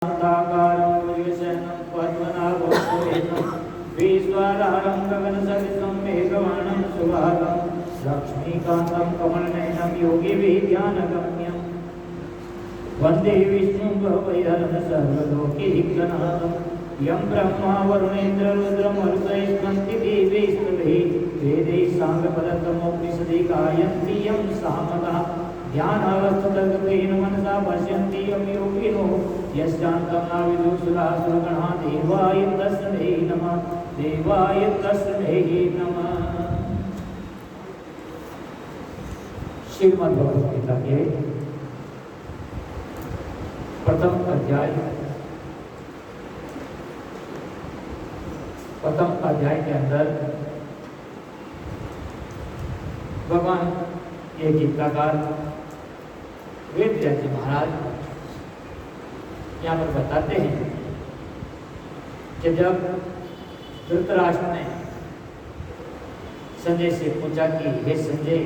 शान्ताकारं भुजगशयनं पद्मनाभं सुरेशं विश्वाधारं गगनसदृशं मेघवर्णं सुभागं लक्ष्मीकान्तं कमलनयनं योगिभिर्ध्यानगम्यं वन्दे विष्णुं भवभयहरं सर्वलोकैकनाथं यं ब्रह्मा वरुणेन्द्ररुद्रमरुतैस्मन्ति देवैस्तुभिः वेदैः साङ्गपदतमोपनिषदि गायन्ति यं सामदा ध्यानावस्थितगतेन मनसा पश्यन्ति यं योगिनो यश्चान्तं नाविदुषुरासुरगणा देवाय तस्मै नमः देवाय तस्मै नमः। श्रीमद् भगवद गीता के प्रथम अध्याय के अंदर भगवान ये गीताकार वेद व्यास महाराज यहाँ पर बताते हैं कि जब धृतराष्ट्र ने संजय से पूछा कि हे संजय,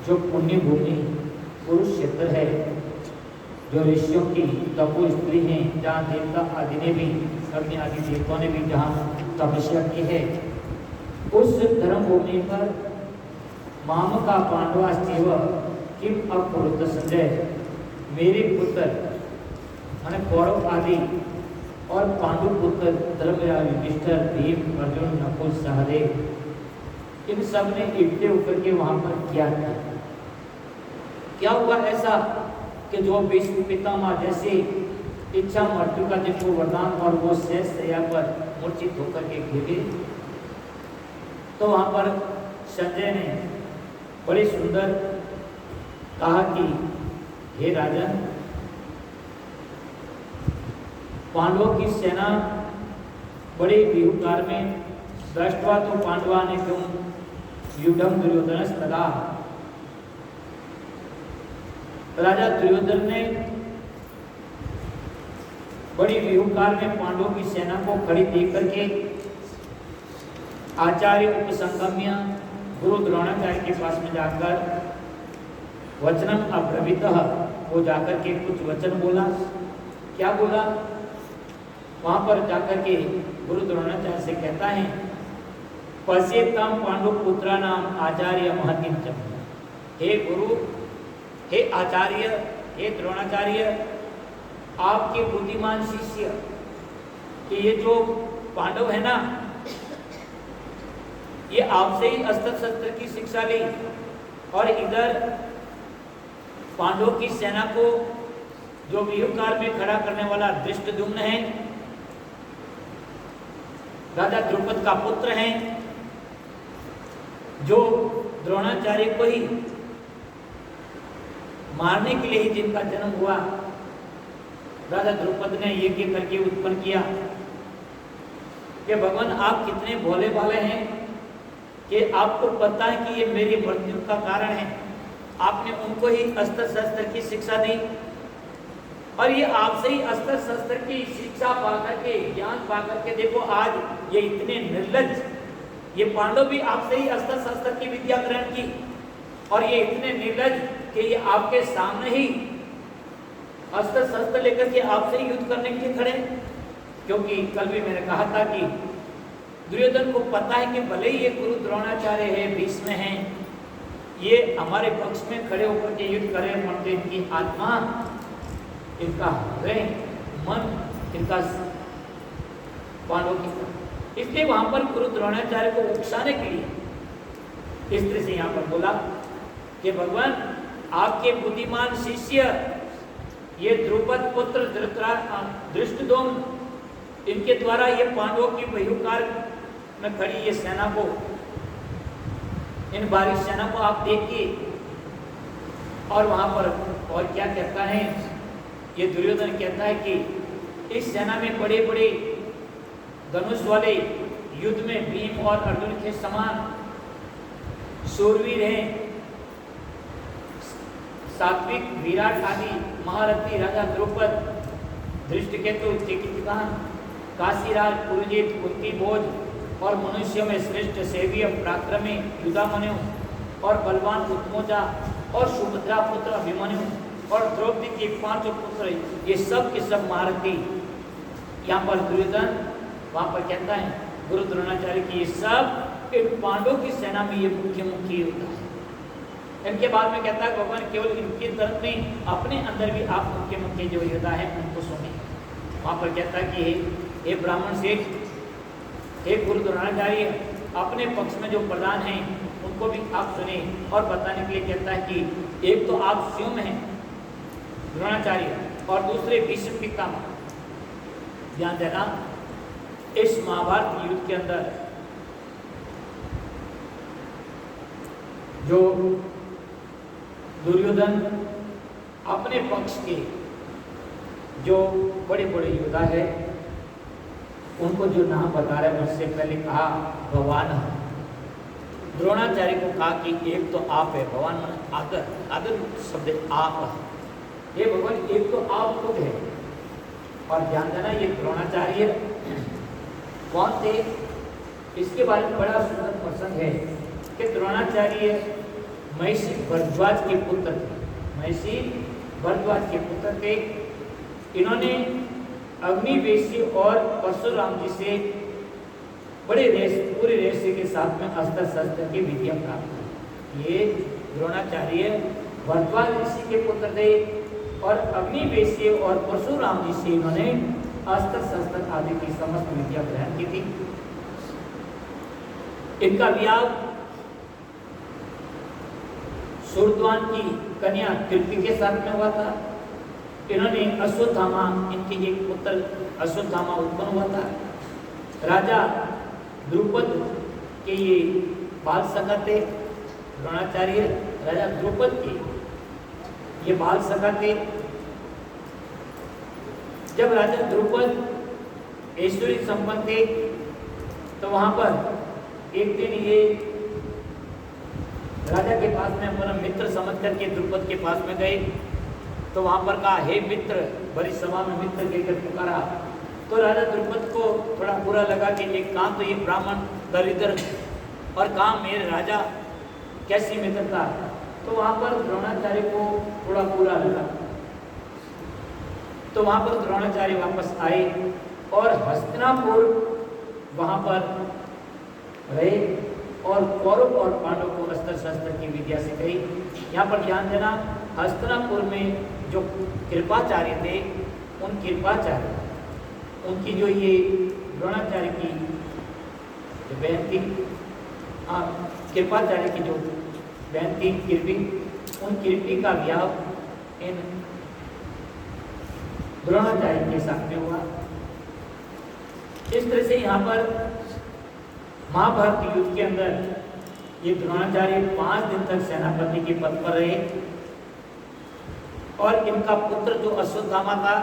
जो पुण्य भूमि कुरुक्षेत्र है, जो ऋषियों की तपो स्त्री हैं, जहाँ देवता आदि ने भी अग्नि आदि देवताओं ने भी जहाँ तपस्या की है, उस धर्म भूमि पर माम का पांडवास्तेव किम अकुरुत संजय, मेरे पुत्र माने कौरव आदि और पांडु पुत्र धर्मराज युधिष्ठिर भीम अर्जुन नकुल सहदेव, इन सब ने इकट्ठे होकर के वहां पर क्या हुआ ऐसा कि जो भीष्म पितामह जैसे इच्छा मृत्यु का जिनको वरदान और वो शेष शैया पर मूर्छित होकर के गिर गए, तो वहां पर संजय ने बड़ी सुंदर कहा कि हे राजन, पांडवों की सेना बड़े व्यूहकार में दृष्टवा तो पांडवा ने क्यों युद्धम दुर्योधन तदा, राजा दुर्योधन ने बड़ी व्यूहकार में पांडवों की सेना को खड़ी देख करके आचार्य उपसंगम्य गुरु द्रोणाचार्य के पास में जाकर वचनम अब्रवीतः, वो जाकर के कुछ वचन बोला। क्या बोला? वहां पर जाकर के गुरु द्रोणाचार्य से कहता है, पश्येताम पांडु पुत्रा नाम आचार्य महतिम च, हे गुरु, हे आचार्य, हे द्रोणाचार्य, आपके बुद्धिमान शिष्य कि ये जो पांडव है ना, ये आपसे ही अस्त्र शस्त्र की शिक्षा ली और इधर पांडवों की सेना को जो व्यूहकार में खड़ा करने वाला धृष्टद्युम्न है, राजा द्रुपद का पुत्र है, जो द्रोणाचार्य को ही मारने के लिए ही जिनका जन्म हुआ, राजा द्रुपद ने यज्ञ करके उत्पन्न किया कि भगवान आप कितने भोले भाले हैं कि आपको पता है कि ये मेरी मृत्यु का कारण है, आपने उनको ही अस्त्र शस्त्र की शिक्षा दी और ये आपसे ही अस्त्र शस्त्र की शिक्षा पाकर के, ज्ञान पाकर के देखो आज ये इतने निर्लज्ज, ये पांडव भी आपसे ही अस्त्र शस्त्र की विद्या ग्रहण की और ये इतने निर्लज्ज कि ये आपके सामने ही अस्त्र शस्त्र लेकर के आपसे ही युद्ध करने के लिए खड़े। क्योंकि कल भी मैंने कहा था कि दुर्योधन को पता है कि भले ही ये गुरु द्रोणाचार्य है, भीष्म है, ये हमारे पक्ष में खड़े होकर के युद्ध करें, परंतु इनकी आत्मा, इनका हृदय, मन, इनका पांडवों की, इसलिए वहां पर गुरु द्रोणाचार्य को उकसाने के लिए इस तरह से यहाँ पर बोला कि भगवान आपके बुद्धिमान शिष्य ये द्रुपद पुत्र धृष्टद्युम्न, इनके द्वारा ये पांडवों की व्यूहकार में खड़ी ये सेना को, इन भारी सेना को आप देखिए। और वहां पर और क्या कहता है ये दुर्योधन, कहता है कि इस सेना में बड़े बड़े धनुष वाले युद्ध में भीम और अर्जुन के समान शूरवीर हैं, सात्विक विराट आदि महारथी राजा द्रुपद, धृष्टकेतु, चिकित्कान, काशीराज, पुरुजित, कुंती भोज और मनुष्यों में श्रेष्ठ सेव्य पराक्रमी युधामन्यु और बलवान उत्मोजा और सुभद्रा पुत्र अभिमन्यु और द्रौपदी के 5 पुत्र, ये सब के सब महारथी। यहाँ पर दुर्योधन वहां पर कहता है गुरु द्रोणाचार्य की ये सब एक पांडवों की सेना में ये मुख्य योद्धा है। इनके बाद में कहता है भगवान केवल इनकी तरफ नहीं, अपने अंदर भी आप मुख्य जो योद्धा है उनको सुने। वहां पर कहता है कि हे ब्राह्मण सेठ, हे गुरु द्रोणाचार्य, अपने पक्ष में जो प्रधान हैं उनको भी आप सुने। और बताने के लिए कहता है कि एक तो आप स्वयं हैं द्रोणाचार्य और दूसरे भीष्म पितामह। ध्यान देना, इस महाभारत युद्ध के अंदर जो दुर्योधन अपने पक्ष के जो बड़े बड़े योद्धा है उनको जो नाम बता रहे हैं, उससे पहले कहा भगवान। द्रोणाचार्य को कहा कि एक तो आप है, भगवान मन आदर, आदर शब्द आप है, ये भगवान एक तो आप खुद है। और ध्यान देना, ये द्रोणाचार्य कौन थे, इसके बारे में बड़ा सुंदर प्रसंग है कि द्रोणाचार्य महिषी भरद्वाज के पुत्र थे। महिषी भरद्वाज के पुत्र थे। इन्होंने अग्निवेशी और परशुराम जी से बड़े पूरे रहस्य के साथ में अस्त्र शस्त्र की विद्या प्राप्त की। ये द्रोणाचार्य भरद्वाज ऋषि के पुत्र थे और अग्निवेशी और परशुराम जी से इन्होंने अस्त्र शस्त्र आदि की समस्त विद्या ग्रहण की थी। इनका विवाह सूर्यद्वान की कन्या कृपि के साथ में हुआ था। इन्होंने अश्वत्थामा, इनके एक पुत्र अश्वत्थामा उत्पन्न हुआ था। राजा द्रुपद के ये बाल सखा थे। द्रोणाचार्य राजा द्रुपद के ये बाल सखा थे। जब राजा द्रुपद ऐश्वर्य संपन्न थे तो वहां पर एक दिन ये राजा के पास में अपना मित्र समझ करके द्रुपद के पास में गए। तो वहां पर कहा, हे मित्र, बड़ी सभा में मित्र कहकर पुकारा। तो राजा द्रुपद को थोड़ा बुरा लगा कि एक काम तो ये ब्राह्मण दरिद्र और काम मेरे राजा कैसी मित्रता। तो वहां पर द्रोणाचार्य को थोड़ा बुरा लगा। तो वहां पर द्रोणाचार्य वापस आए और हस्तिनापुर वहां पर रहे और कौरव और पांडव को अस्त्र शस्त्र की विद्या सिखाई। यहाँ पर ध्यान देना, हस्तिनापुर में जो कृपाचार्य थे, उन कृपाचार्य उनकी जो ये द्रोणाचार्य की जो बहन थी, कृपाचार्य की जो बहन थी कृपि, उन कृपि का विवाह इन द्रोणाचार्य के साथ में हुआ। इस तरह से यहाँ पर महाभारत युद्ध के अंदर ये द्रोणाचार्य 5 दिन तक सेनापति के पद पर रहे और इनका पुत्र जो अश्वत्थामा था,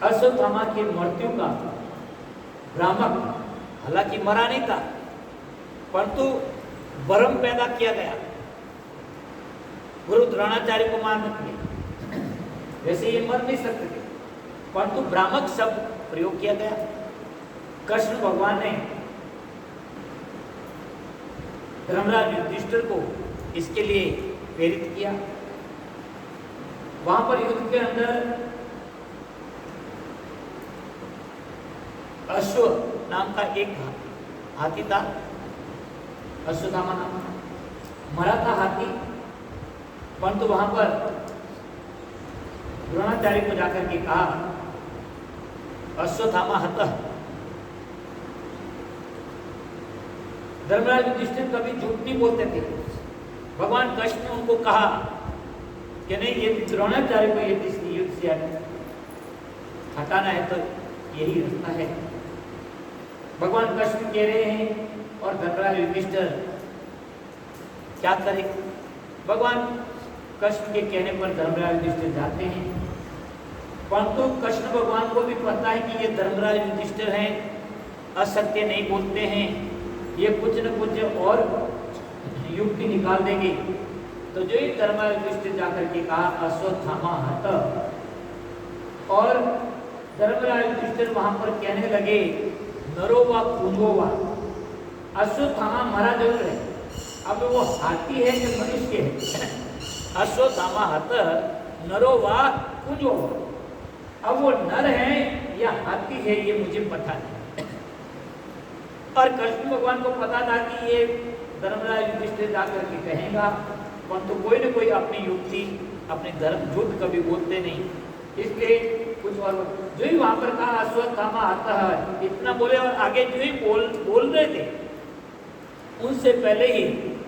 अश्वत्थामा की मृत्यु का भ्रामक, हालांकि मरा नहीं था परंतु भ्रम पैदा किया गया गुरु द्रोणाचार्य को मारने के लिए। वैसे ये मर नहीं सकते थे परंतु भ्रामक शब्द प्रयोग किया गया। कृष्ण भगवान ने धर्मराज युधिष्ठिर को इसके लिए प्रेरित किया। वहां पर युद्ध के अंदर अश्व नाम का एक हाथी था, अश्वत्थामा नाम का मरा था हाथी, परंतु वहां पर द्रोणाचार्य को जाकर के कहा, अश्वत्थामा हतः। धर्मराज युधिष्ठिर कभी झूठ नहीं बोलते थे। भगवान कृष्ण ने उनको कहा कि नहीं, ये द्रोणाचार्य को ये युद्ध से हटाना है तो यही रास्ता है। भगवान कृष्ण कह रहे हैं और धर्मराज युधिष्ठिर क्या करे। भगवान कृष्ण के कहने पर धर्मराज युधिष्ठिर जाते हैं, परंतु कृष्ण भगवान को भी पता है कि ये धर्मराज युधिष्ठिर हैं, असत्य नहीं बोलते हैं, ये कुछ न कुछ और युक्ति निकाल देंगे। तो जो ही धर्मराज युधिष्ठिर जाकर के कहा, अश्वत्थामा हतः, और धर्मराज युधिष्ठिर वहां पर कहने लगे, नरो वा पुंगो वा, अश्वत्थामा मरा जरूर है, अब वो हाथी है कि मनुष्य है। अश्वत्थामा हत नरो वा कुंजो। अब वो नर है या हाथी है ये मुझे पता नहीं। और कृष्ण भगवान को पता था कि ये धर्मराज युधिष्ठिर जाकर के कहेगा, परंतु कोई न कोई अपनी युक्ति अपने धर्म झूठ कभी बोलते नहीं, इसलिए कुछ और जो ही वहां पर कहा अश्वत्थामा हत, इतना बोले और आगे जो ही बोल रहे थे उनसे पहले ही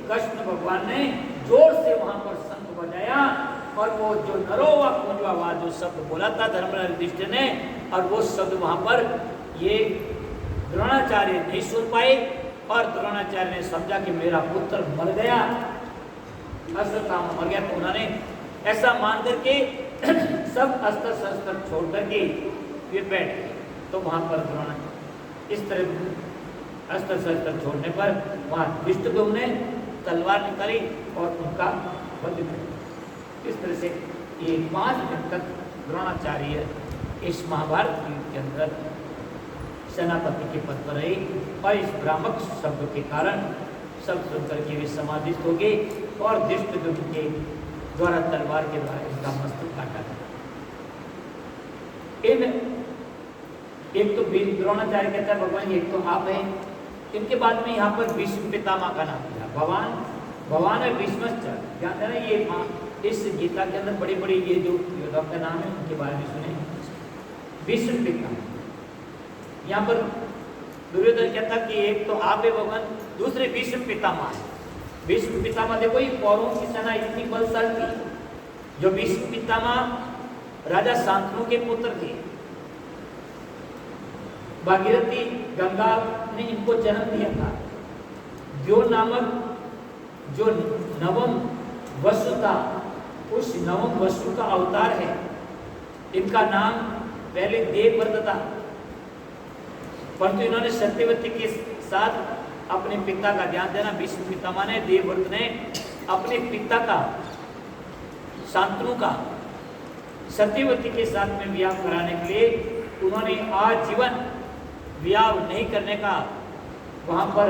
कृष्ण भगवान ने जोर से वहां पर शंख बजाया और वो जो नरो व कुंजवा जो शब्द बोला था धर्मराज युधिष्ठिर ने, और वो शब्द वहां पर ये द्रोणाचार्य नहीं सुन पाए और द्रोणाचार्य ने समझा कि मेरा पुत्र मर गया, अश्वत्थामा मर गया। तो उन्होंने ऐसा मान करके सब अस्त्र शस्त्र छोड़ करके फिर बैठ गए। तो वहां पर द्रोणाचार्य इस तरह अस्त्र शस्त्र छोड़ने पर वहां विष्णुदेव ने तलवार निकाली और उनका वध कर। इस तरह से ये 5 दिन तक द्रोणाचार्य इस महाभारत युद्ध के अंदर सेनापति के पद पर रहे और इस भ्रामक शब्द के कारण सब सुनकर के वे समाधिस्थ हो गए और धृष्टद्युम्न के द्वारा तलवार के द्वारा इनका मस्तक काटा गया। एक तो द्रोणाचार्य कहता है भगवान एक तो आप हैं, इनके बाद में यहाँ पर भीष्म पितामह का नाम दिया, भगवान है भीष्माचार्य। ध्यान देना ये इस गीता के अंदर बड़े बड़े ये जो योद्धा का नाम है उनके बारे में सुने। भीष्म पितामह यहाँ पर दुर्योधन कहता कि एक तो आप है भगवान, दूसरे भीष्म पितामह है। भीष्म पितामह देखो ये कौरवों की सेना इतनी बलशाली थी। जो भीष्म पितामह राजा शांतनु के पुत्र थे, भागीरथी गंगा ने इनको जन्म दिया था। जो नामक जो नवम वसु था, उस नवम वसु का अवतार है। इनका नाम पहले देवव्रत था, परंतु इन्होंने सत्यवती के साथ अपने पिता का, ध्यान देना भीष्म पितामह ने, देवव्रत ने अपने पिता का, शांतनु का सत्यवती के साथ में विवाह कराने के लिए उन्होंने आजीवन विवाह नहीं करने का, वहां पर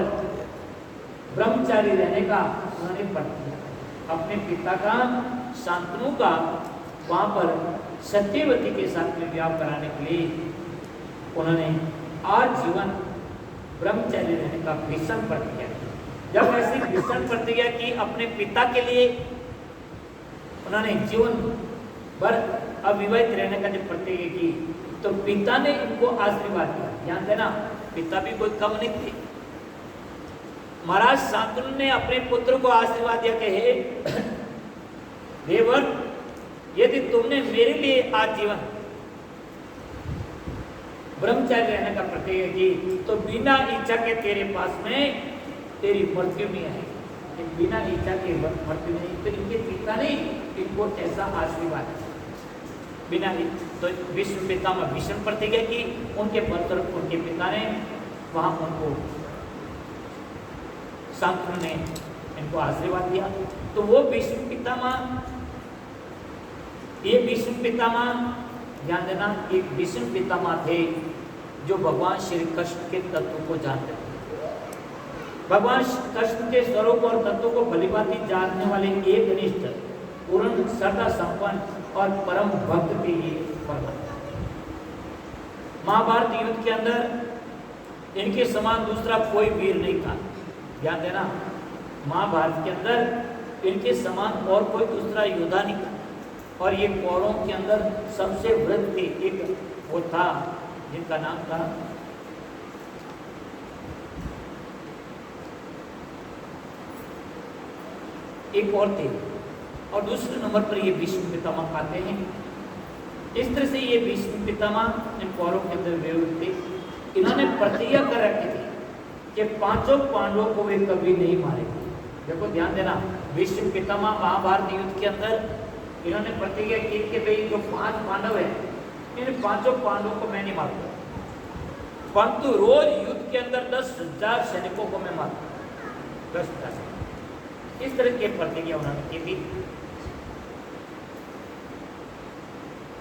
ब्रह्मचारी रहने का उन्होंने व्रत किया। अपने पिता का, शांतनु का वहां पर सत्यवती के साथ में विवाह कराने के लिए उन्होंने आजीवन ब्रह्मचारी रहने का भीषण प्रतिज्ञा की। जब ऐसी भीषण प्रतिज्ञा की अपने पिता के लिए, उन्होंने जीवन भर अविवाहित रहने का जब प्रतिज्ञा की तो पिता ने इनको आशीर्वाद दिया। ध्यान देना पिता भी कोई कम नहीं थे। महाराज शांतनु ने अपने पुत्र को आशीर्वाद दिया कि हे देवर, यदि तुमने मेरे लिए आजीवन ब्रह्मचारी रहने का प्रतिज्ञा की तो बिना इच्छा के तेरे पास में तेरी मृत्यु नहीं आएगी। बिना इच्छा के मृत्यु नहीं, तो इनके पिता ने इनको ऐसा आशीर्वाद दिया बिना। तो विश्व पितामह भीष्म प्रतिज्ञा की, उनके पत्र उनके पिता ने वहां उनको, शांतनु ने इनको आशीर्वाद दिया। तो वो भीष्म पितामह, ये भीष्म पितामह, ध्यान देना एक भीष्म पितामह थे जो भगवान श्री कृष्ण के तत्व को जानते थे। भगवान कृष्ण के स्वरूप और तत्व को भलीभांति जानने वाले एक निष्ठ, पूर्ण श्रद्धा संपन्न और परम भक्त के ये पर्वत। महाभारत युद्ध के अंदर इनके समान दूसरा कोई वीर नहीं था। ध्यान देना महाभारत के अंदर इनके समान और कोई दूसरा योद्धा नहीं था। और ये कौरवों के अंदर सबसे वृद्ध थे। एक वो था जिनका नाम था एक और थे, और दूसरे नंबर पर ये भीष्म पितामह आते हैं। इस तरह से ये भीष्म पितामह इन कौरवों के अंदर वे थे। इन्होंने प्रतिज्ञा कर रखी थी कि पांचों पांडवों को वे कभी नहीं मारेंगे। देखो ध्यान देना, भीष्म पितामह महाभारत युद्ध के अंदर इन्होंने प्रतिज्ञा की कि भाई जो 5 पांडव हैं, इन पांचों पांडवों को मैं नहीं मारूंगा, परंतु रोज युद्ध के अंदर 10,000 सैनिकों को मैं मारूंगा। 10,000 इस तरह की प्रतिज्ञा उन्होंने की थी।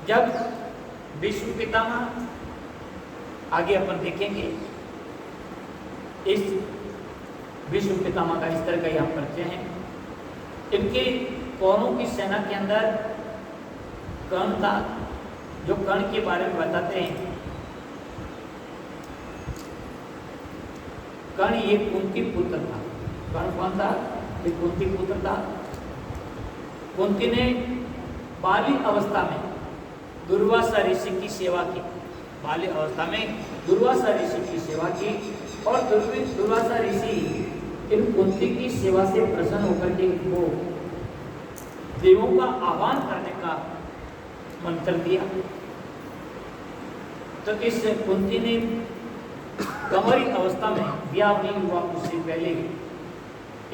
जब भीष्म पितामह, आगे अपन देखेंगे इस भीष्म पितामह का इस तरह का यहाँ परिचय है। इनके कौरवों की सेना के अंदर कर्ण था, जो कर्ण के बारे में बताते हैं। कर्ण ये कुंती पुत्र था। कर्ण कौन था? ये कुंती पुत्र था। कुंती ने बाली अवस्था में दुर्वासा ऋषि की सेवा की। बाली अवस्था में दुर्वासा ऋषि की सेवा की और दुर्वासा ऋषि इन कुंती की सेवा से प्रसन्न होकर के इनको देवों का आह्वान करने का मंत्र दिया। तो इस कुंती ने कंवरी अवस्था में ब्याह नहीं हुआ उससे पहले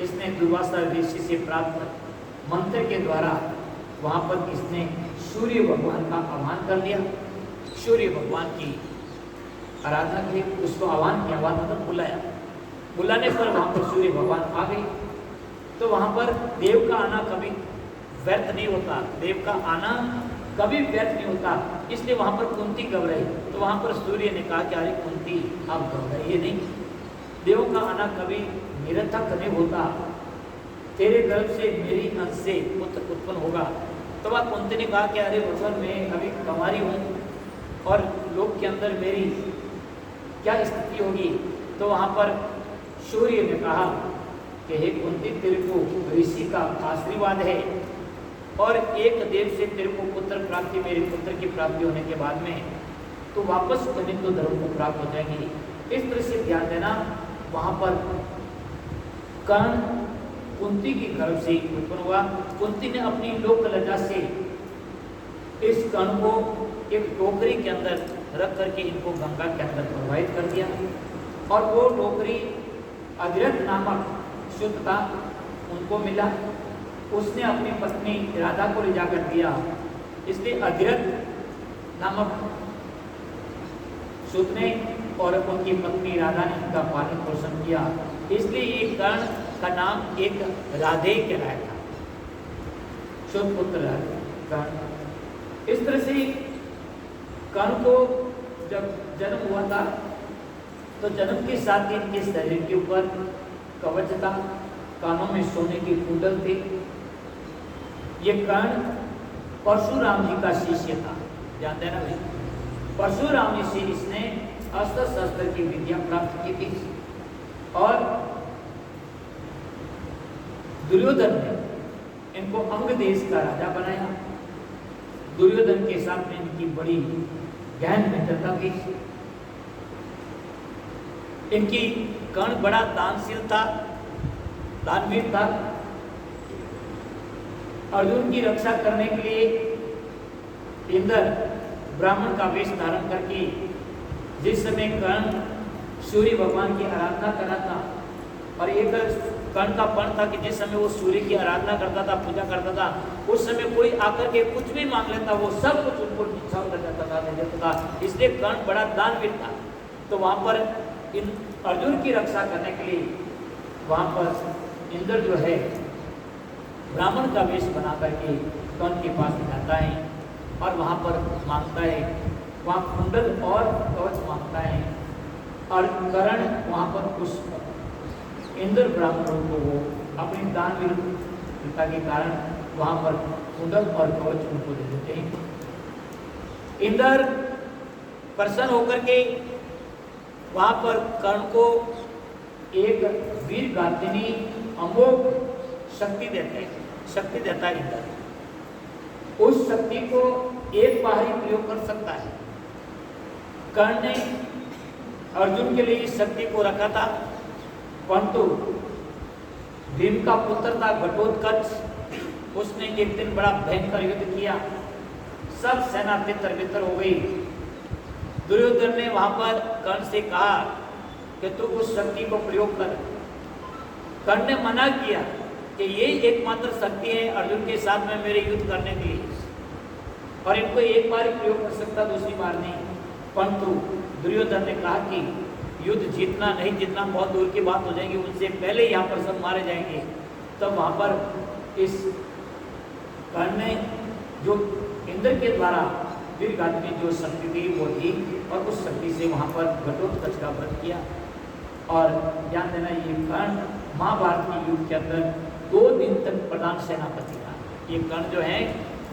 इसने दुर्वासा ऋषि से प्राप्त मंत्र के द्वारा वहां पर इसने सूर्य भगवान का आह्वान कर लिया। सूर्य भगवान की आराधना के लिए उसको आह्वान किया, आह्वान मतलब बुलाया। बुलाने पर वहां पर सूर्य भगवान आ गए। तो वहां पर देव का आना कभी व्यर्थ नहीं होता, देव का आना कभी व्यर्थ नहीं होता। इसलिए वहां पर कुंती घबराई। तो वहां पर सूर्य ने कहा कि अरे कुंती आप घबराइए नहीं, देवों का आना कभी निरर्थक नहीं होता। तेरे गर्भ से मेरी अंश से पुत्र उत्पन्न होगा। तो वह कुंती ने कहा कि अरे भगवान मैं अभी कुंवारी हूँ और लोक के अंदर मेरी क्या स्थिति होगी। तो वहाँ पर सूर्य ने कहा कि हे कुंती तेरे को ऋषि का आशीर्वाद है और एक देव से तेरे को पुत्र प्राप्ति, मेरे पुत्र की प्राप्ति होने के बाद में तो वापस हिंदू धर्म को प्राप्त हो जाएगी। इस तरह से ध्यान देना। वहाँ पर कर्ण कुंती की गर्भ से उत्पन्न हुआ। कुंती ने अपनी लोक लज्जा से इस कर्ण को एक टोकरी के अंदर रख करके इनको गंगा के अंदर प्रवाहित कर दिया और वो टोकरी अधिरथ नामक शुद्ध था उनको मिला। उसने अपनी पत्नी राधा को ले जाकर दिया, इसलिए अधिरथ नामक शुद्ध ने और उनकी पत्नी राधा ने इनका पालन पोषण किया। इसलिए ये कर्ण का नाम एक राधे कहलाया था, शुद्ध पुत्र कर्ण। इस तरह से कर्ण को जब जन्म हुआ था तो जन्म के साथ ही इनके शरीर के ऊपर कवच था, कानों में सोने के कुंडल थे। ये कर्ण परशुराम जी का शिष्य था, जानते हैं ना भाई। परशुराम जी से इसने अस्त्र शस्त्र की विद्या प्राप्त की थी और दुर्योधन ने इनको अंग देश का राजा बनाया। दुर्योधन के साथ में इनकी बड़ी गहन मित्रता थी। इनकी कर्ण बड़ा दानशील था, दानवीर था। अर्जुन की रक्षा करने के लिए इंद्र ब्राह्मण का वेश धारण करके जिस समय कर्ण सूर्य भगवान की आराधना कर रहा था और एक कर्ण का पण था कि जिस समय वो सूर्य की आराधना करता था, पूजा करता था, उस समय कोई आकर के कुछ भी मांग लेता, वो सब कुछ उनको इच्छा कर जाता था, दे देता था। इसलिए कर्ण बड़ा दानवीर था। तो वहाँ पर इन अर्जुन की रक्षा करने के लिए वहाँ पर इंद्र जो है ब्राह्मण का वेश बना करके कर्ण के पास जाता है और वहाँ पर मांगता है, वहाँ कुंडल और कवच मांगता है और कर्ण वहाँ पर पुष्प इंद्र ब्राह्मणों को वो अपनी दानवीरता के कारण वहाँ पर कुंडल और कवच उनको दे देते हैं। इंद्र प्रसन्न होकर के वहाँ पर कर्ण को एक वीर गातिनी अमोघ शक्ति देता है इंद्र। उस शक्ति को एक बार ही प्रयोग कर सकता है। कर्ण ने अर्जुन के लिए इस शक्ति को रखा था, परंतु भीम का पुत्र था घटोत्कच, उसने एक दिन बड़ा भयंकर युद्ध किया, सब सेना तितर बितर हो गई। दुर्योधन ने वहां पर कर्ण से कहा कि तू उस शक्ति को प्रयोग कर। कर्ण ने मना किया कि ये एकमात्र शक्ति है अर्जुन के साथ में मेरे युद्ध करने के लिए और इनको एक बार ही प्रयोग कर सकता, दूसरी बार नहीं। परंतु दुर्योधन ने कहा कि युद्ध जीतना नहीं जीतना बहुत दूर की बात हो जाएगी, उनसे पहले यहाँ पर सब मारे जाएंगे। तब वहाँ पर इस कर्ण ने जो इंद्र के द्वारा वीर गातिनी जो शक्ति थी वो दी और उस शक्ति से वहाँ पर घटोत्कच का व्रत किया। और ध्यान देना, ये कर्ण महाभारत के युद्ध के अंदर 2 दिन तक प्रधान सेनापति था। ये कर्ण जो है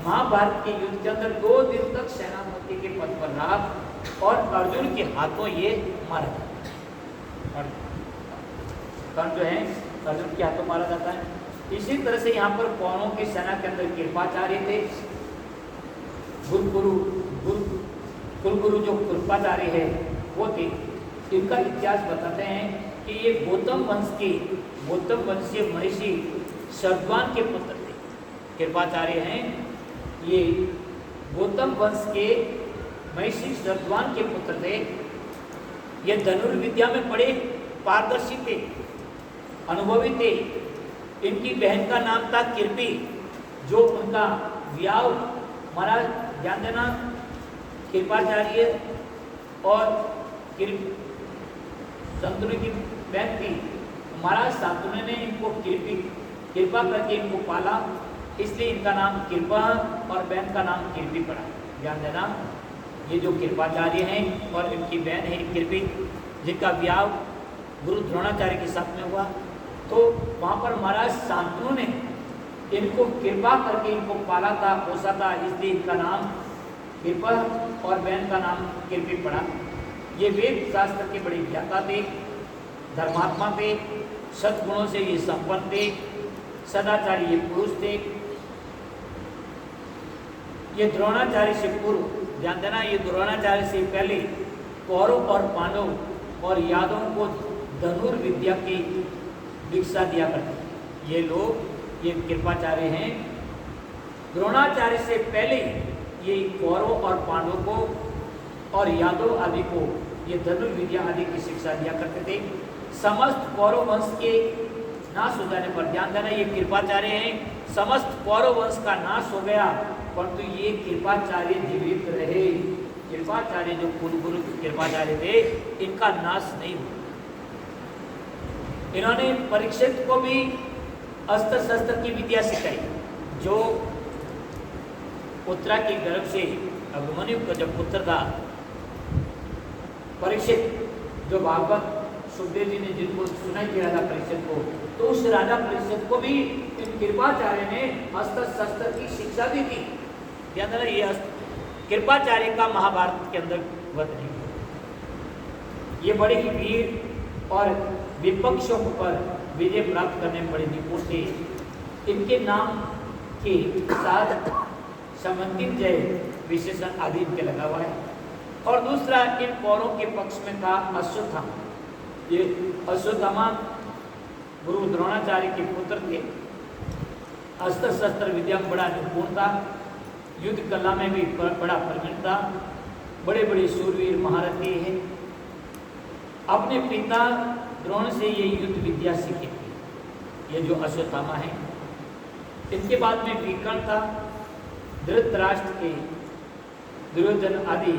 महाभारत के युद्ध के अंदर 2 दिन तक सेनापति के पद पर रहा और अर्जुन के हाथों ये मारा जाता है। कर्ण जो है अर्जुन के हाथों मारा जाता है। इसी तरह से यहाँ पर कौरवों की सेना के अंदर कृपाचार्य थे, कुलगुरु जो कृपाचार्य है वो थे। इनका इतिहास बताते हैं कि ये गौतम वंशीय महर्षि शरद्वान के पुत्र थे। कृपाचार्य हैं ये गौतम वंश के महर्षि शरद्वान के पुत्र थे। ये धनुर्विद्या में बड़े पारदर्शी थे, अनुभवी थे। इनकी बहन का नाम था कृपी, जो उनका विवाह महाराज ध्यान देना कृपाचार्य और शांतनु की बहन थी। महाराज शांतनु ने इनको कृपा करके इनको पाला, इसलिए इनका नाम कृपा और बहन का नाम कृपी पड़ा। ध्यान देना ये जो कृपाचार्य हैं और इनकी बहन है कृपी, जिनका विवाह गुरु द्रोणाचार्य के साथ में हुआ, तो वहाँ पर महाराज शांतनु ने इनको कृपा करके इनको पाला था, पोसा था, इसलिए इनका नाम कृपा और बहन का नाम कृपी पड़ा। ये वेद शास्त्र के बड़े ज्ञाता थे, धर्मात्मा थे, सद्गुणों से ये संपन्न थे, सदाचारी ये पुरुष थे। ये द्रोणाचार्य से पूर्व, ध्यान देना ये द्रोणाचार्य से पहले कौरव और पांडव और यादवों को धनुर्विद्या की दीक्षा दिया करते। ये लोग ये कृपाचार्य हैं। द्रोणाचार्य से पहले ये कौरव और पांडवों को और यादव आदि को ये धनुर्विद्या आदि की शिक्षा दिया करते थे। समस्त कौरव वंश के नाश हो जाने पर, ध्यान देना ये कृपाचार्य हैं, समस्त कौरव वंश का नाश हो गया, परंतु ये कृपाचार्य जीवित रहे। कृपाचार्य जो कुलगुरु कृपाचार्य थे, इनका नाश नहीं हुआ। इन्होंने परीक्षित को भी अस्त्र शस्त्र की विद्या सिखाई। जो उत्तरा के गर्भ से अभिमन्यु का जब पुत्र था परीक्षित, जो भागवत सुखदेव जी ने जिनको सुनाई दिया था परीक्षित को, तो उस राजा परीक्षित को भी इन कृपाचार्य ने अस्त्र शस्त्र की शिक्षा दी थी। ध्यान देना ये कृपाचार्य का महाभारत के अंदर वध नहीं। ये बड़े ही वीर और विपक्षों पर विजय प्राप्त करने में बड़े निपुण थे। इनके नाम के साथ समन्वित जय विशेषण आदि इनके लगा हुआ है। और दूसरा इन कौरवों के पक्ष में था अश्वत्थामा। ये अश्वत्थामा गुरु द्रोणाचार्य के पुत्र थे। अस्त्र शस्त्र विद्या में बड़ा निपुण था, युद्ध कला में भी बड़ा प्रवीण था, बड़े बड़े शूरवीर महारथी हैं। अपने पिता द्रोण से ये युद्ध विद्या सीखी थी। ये जो अश्वत्थामा है, इनके बाद में विकर्ण था, धृतराष्ट्र के दुर्योधन आदि।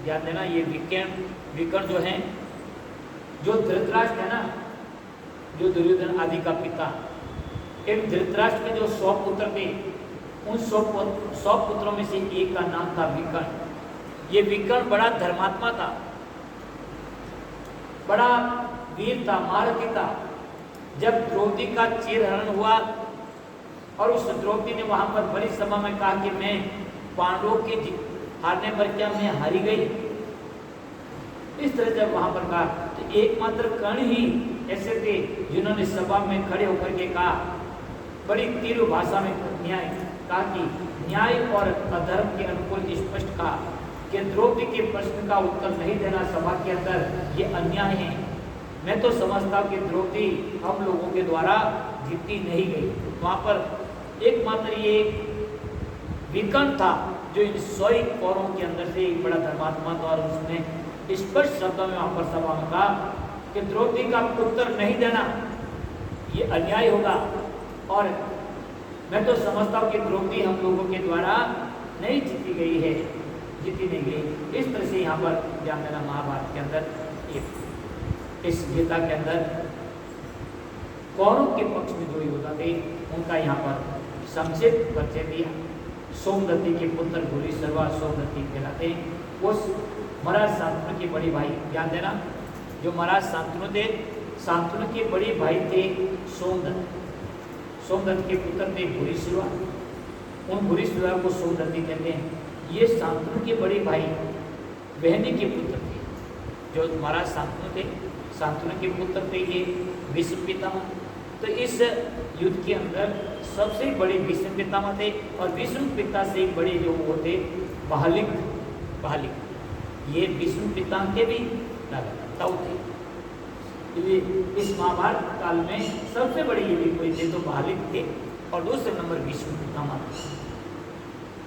ध्यान देना ये विकर्ण जो है, जो धृतराष्ट्र है ना, जो दुर्योधन आदि का पिता, इन धृतराष्ट्र के जो 100 पुत्र थे, उन 100 पुत्रों में से एक का नाम था विकर्ण। ये विकर्ण बड़ा धर्मात्मा था, बड़ा वीर था, महारथी था। जब द्रौपदी का चीरहरण हुआ और उस द्रौपदी ने वहां पर बड़ी सभा में कहा कि मैं पांडवों के हारने पर क्या मैं हारी गई, इस तरह जब वहां पर कहा, तो एकमात्र कर्ण ही ऐसे थे जिन्होंने सभा में खड़े होकर के कहा, बड़ी तीव्र भाषा में कहा कि न्याय और अधर्म के अनुकूल स्पष्ट कहा कि द्रौपदी के प्रश्न का उत्तर नहीं देना सभा के अंदर ये अन्याय है। मैं तो समझता हूँ कि द्रौपदी हम लोगों के द्वारा जीती नहीं गई। वहाँ पर एकमात्र ये विकर्ण था जो इन 100 कौरवों के अंदर से एक बड़ा धर्मात्मा था, और उसने स्पष्ट शब्दों में वहाँ पर सभा में कहा कि द्रौपदी का उत्तर नहीं देना ये अन्याय होगा, और मैं तो समझता हूँ कि द्रौपदी हम लोगों के द्वारा नहीं जीती गई है, जीती नहीं गई। इस तरह से यहाँ पर ध्यान देना महाभारत के अंदर, इस गीता के अंदर कौरव के पक्ष में जो योद्धा थे उनका यहाँ पर संक्षिप्त परिचय दिया। सोमदत्ती के पुत्र भूरी सर्वा सोमदत्ती कहलाते हैं। उस महाराज शांतनु के बड़े भाई, ध्यान देना, जो महाराज शांतनु थे, शांतनु के बड़े भाई थे सोमदत्त। सोमदत्त के पुत्र थे भूरी सर्वा। उन भूरिश्रवा को सौदत्ती कहते हैं। ये शांतनु के बड़े भाई बहनी के पुत्र थे, जो महाराज शांतनु थे, शांतनु के पुत्र थे ये भीष्म पितामह। तो इस युद्ध के अंदर सबसे बड़े भीष्म पितामह थे, और भीष्म पिता से बड़े जो वो थे बहालिक, ये भीष्म पितामह के भी ताऊ थे। ये इस महाभारत काल में सबसे बड़े ये भी कोई थे तो बहालिक थे, और दूसरे नंबर भीष्म पितामह।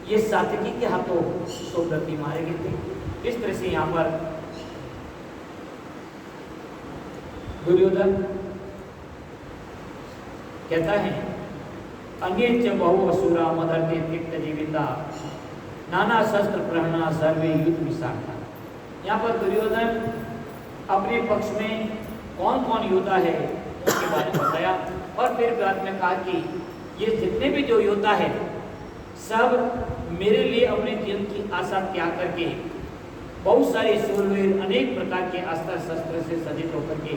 ये सात्यकी के हाथों सौदत्ती मारे गए थे। इस तरह से यहाँ पर दुर्योधन कहता है अन्ये च बहु असुरा मदर्ते तिक्त जीविता नाना शस्त्र प्रहरणा सर्वे युद्ध विशाखा। यहाँ पर दुर्योधन अपने पक्ष में कौन कौन योद्धा है उसके बारे में बताया, और फिर बाद में कहा कि ये जितने भी जो योद्धा है सब मेरे लिए अपने जीवन की आशा त्याग करके बहुत सारे शूरवीर अनेक प्रकार के अस्त्र शस्त्र से सज्जित होकर के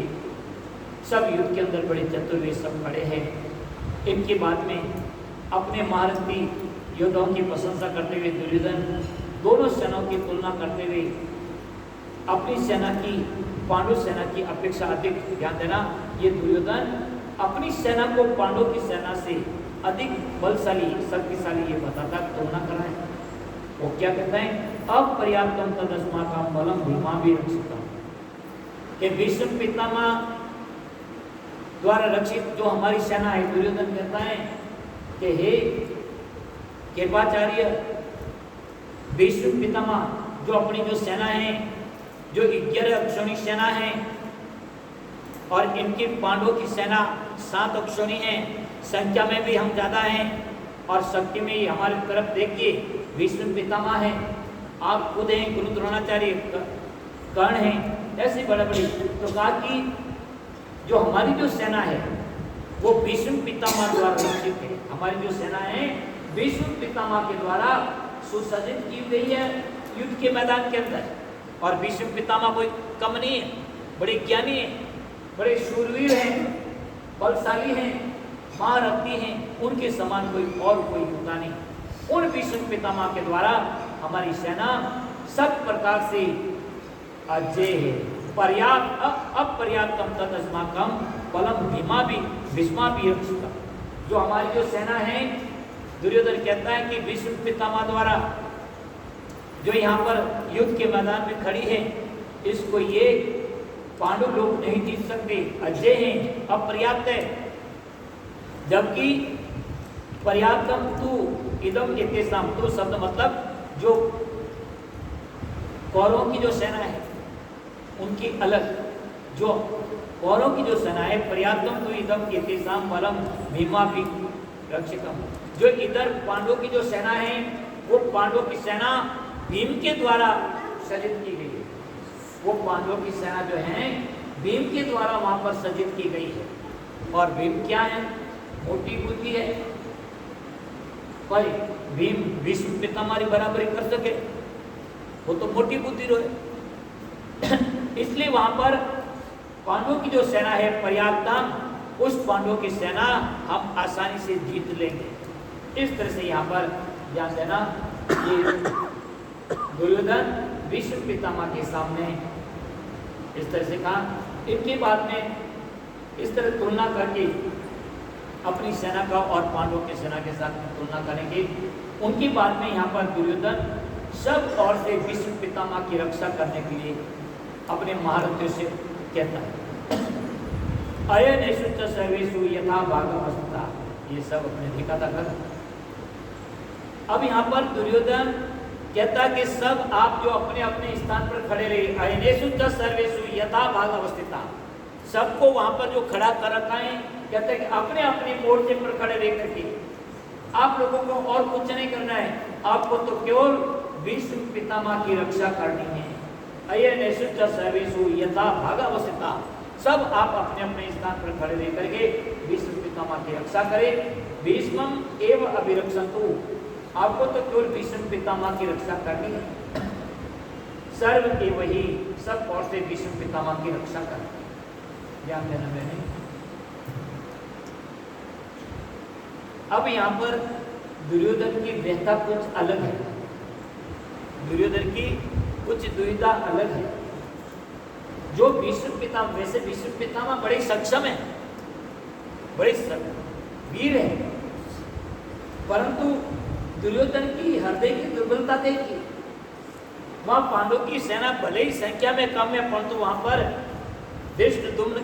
सब युद्ध के अंदर बड़े चतुर्वेद सब खड़े हैं। इनके बाद में अपने महारथी योद्धाओं की प्रशंसा करते हुए दुर्योधन दोनों सेनाओं की तुलना करते हुए अपनी सेना की पांडु सेना की अपेक्षा अधिक, ध्यान देना, ये दुर्योधन अपनी सेना को पांडव की सेना से अधिक बलशाली शक्तिशाली ये बताता तुलना कराए। वो क्या कहता है अपर्याप्तम तदस्माकं बलम भीमा भी रक्षितम, कि भीष्म पितामह द्वारा रक्षित जो हमारी सेना है, दुर्योधन कहता है कि हे कृपाचार्य भीष्म पितामह जो अपनी जो सेना है, जो 11 अक्षौणी सेना है, और इनकी पांडवों की सेना 7 अक्षौणी है, संख्या में भी हम ज़्यादा हैं और शक्ति में ही हमारी तरफ देखिए भीष्म पितामह है, आप खुद हैं, गुरु द्रोणाचार्य कर्ण हैं, ऐसी बड़े बड़ी। तो कहा कि जो हमारी जो सेना है वो भीष्म पितामह द्वारा रक्षित है, हमारी जो सेना है भीष्म पितामह के द्वारा सुसज्जित की गई है युद्ध के मैदान के अंदर। और भीष्म पितामह कोई कम नहीं है, बड़े ज्ञानी हैं, बड़े शूरवीर हैं, बलशाली हैं, महारथी हैं, उनके समान कोई और कोई योद्धा नहीं। उन भीष्म पितामह के द्वारा हमारी सेना सब प्रकार से अजय है। पर्याप्त अपर्याप्तम तदस्माकं बलम भीष्मा भी रक्षिता। जो हमारी जो सेना है, दुर्योधन कहता है कि भीष्म पितामह द्वारा जो यहाँ पर युद्ध के मैदान में खड़ी है, इसको ये पांडव लोग नहीं जीत सकते, अजय हैं, अपर्याप्त है। जबकि पर्याप्तम तू इदम इत्येषाम, तू शब्द मतलब जो कौरवों की जो सेना है उनकी अलग, जो कौरवों की जो सेना है पर्याप्तम तू इदम इत्येषाम बलम भीमा भी रक्षितम। जो इधर पांडवों की जो सेना है वो पांडवों की सेना भीम के द्वारा सज्जित की गई है। वो पांडवों की सेना जो है भीम के द्वारा वहां पर सज्जित की गई है। और भीम क्या है? मोटी बुद्धि है, पर भीम भीष्म पितामह बराबरी कर सके, वो तो मोटी बुद्धि रहे। इसलिए वहां पर पांडवों की जो सेना है पर्याप्तम, उस पांडवों की सेना हम आसानी से जीत लेंगे। इस तरह से यहाँ पर ध्यान देना, ये दुर्योधन भीष्म पितामह के सामने इस तरह से कहा। इनके बाद में इस तरह तुलना करके अपनी सेना का और पांडवों की सेना के साथ तुलना करेंगे। उनकी बाद में यहाँ पर दुर्योधन सब ओर से भीष्म पितामह की रक्षा करने के लिए अपने महारथियों से कहता है अयनेषु च सर्वेषु यथा भागवता, ये सब अपने दिखाता कर। अब यहाँ पर दुर्योधन कहता कि सब आप जो अपने अपने स्थान पर खड़े रहे, अयनेषु च सर्वेषु यथा भागवस्थिता, सबको वहां पर जो खड़ा कर रखा है, कहते हैं कि अपने अपने मोर्चे पर खड़े रह करके आप लोगों को और कुछ नहीं करना है, आपको तो केवल भीष्म पितामह की रक्षा करनी है। अयनेषु च सर्वेषु यथा भागवस्थिता, सब आप अपने अपने स्थान पर खड़े रह करके भीष्म पितामह की रक्षा करें। भीष्मम एव अभिरक्षन्तु, आपको तो केवल भीष्म पितामह की रक्षा करनी है। सर्व एव ही, सब और से भीष्म पितामह की रक्षा करें। ध्यान देना मैंने। अब यहाँ पर दुर्योधन की व्यथा कुछ अलग है, दुर्योधन की कुछ दुविधा अलग है। जो भीष्म पितामह, वैसे भीष्म पितामह बड़े सक्षम है, बड़े वीर है, परंतु दुर्योधन की हृदय की दुर्बलता देखी। वहां पांडवों की सेना भले ही संख्या में कम है, परंतु वहां पर धृष्टद्युम्न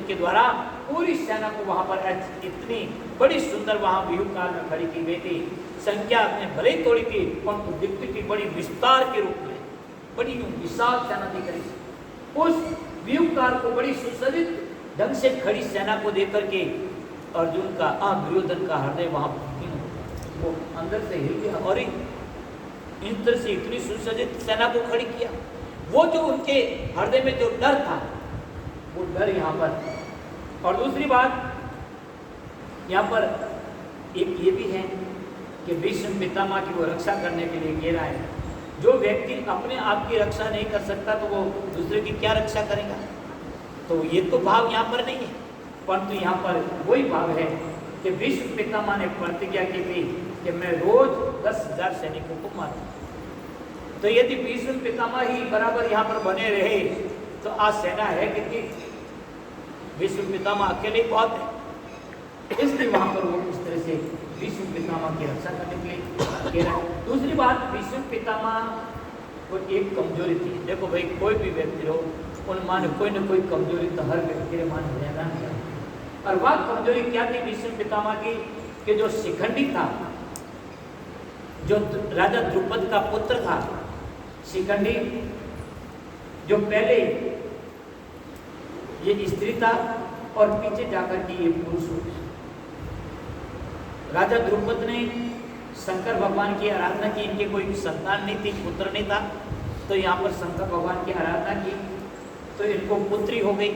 के द्वारा पूरी सेना को वहां पर इतनी बड़ी सुंदर वहां व्यूह काल में खड़ी की गई थी। संख्या में भले ही थोड़ी थी, परंतु दिखती थी बड़ी विस्तार के रूप में, बड़ी विशाल सेना दिख रही थी। उस व्यूह काल को बड़ी सुसज्जित ढंग से खड़ी सेना को देख करके अर्जुन का दुर्योधन का हृदय वहां वो अंदर से हिल गया और इस तरह से इतनी सुसज्जित सेना को खड़ी किया। वो जो उनके हृदय में जो डर था, वो डर यहाँ पर। और दूसरी बात यहाँ पर एक ये भी है कि भीष्म पितामह की वो रक्षा करने के लिए कह रहा है। जो व्यक्ति अपने आप की रक्षा नहीं कर सकता तो वो दूसरे की क्या रक्षा करेगा? तो ये तो भाव यहाँ पर नहीं है, परंतु यहाँ पर वही भाव है कि भीष्म पितामह ने प्रतिज्ञा की थी कि मैं रोज 10,000 सैनिकों को मारूं। तो यदि भीष्म पितामह ही बराबर यहाँ पर बने रहे तो आज सेना है कितनी? भीष्म पितामह अकेले बहुत है, इसलिए वहां पर वो इस तरह से भीष्म पितामह की रक्षा करने के लिए कह रहा है। दूसरी बात, भीष्म पितामह को एक कमजोरी थी। देखो भाई, कोई भी व्यक्ति हो उन मान कोई न कोई कमजोरी तो हर व्यक्ति के मान रहना है। और वह कमजोरी क्या थी भीष्म पितामह की? कि जो शिखंडी था, जो राजा द्रुपद का पुत्र था, शिखंडी, जो पहले ये स्त्री था और पीछे जाकर के ये पुरुष हो। राजा द्रुपद ने शंकर भगवान की आराधना की, इनके कोई संतान नहीं थी, पुत्र नहीं था, तो यहाँ पर शंकर भगवान की आराधना की तो इनको पुत्री हो गई।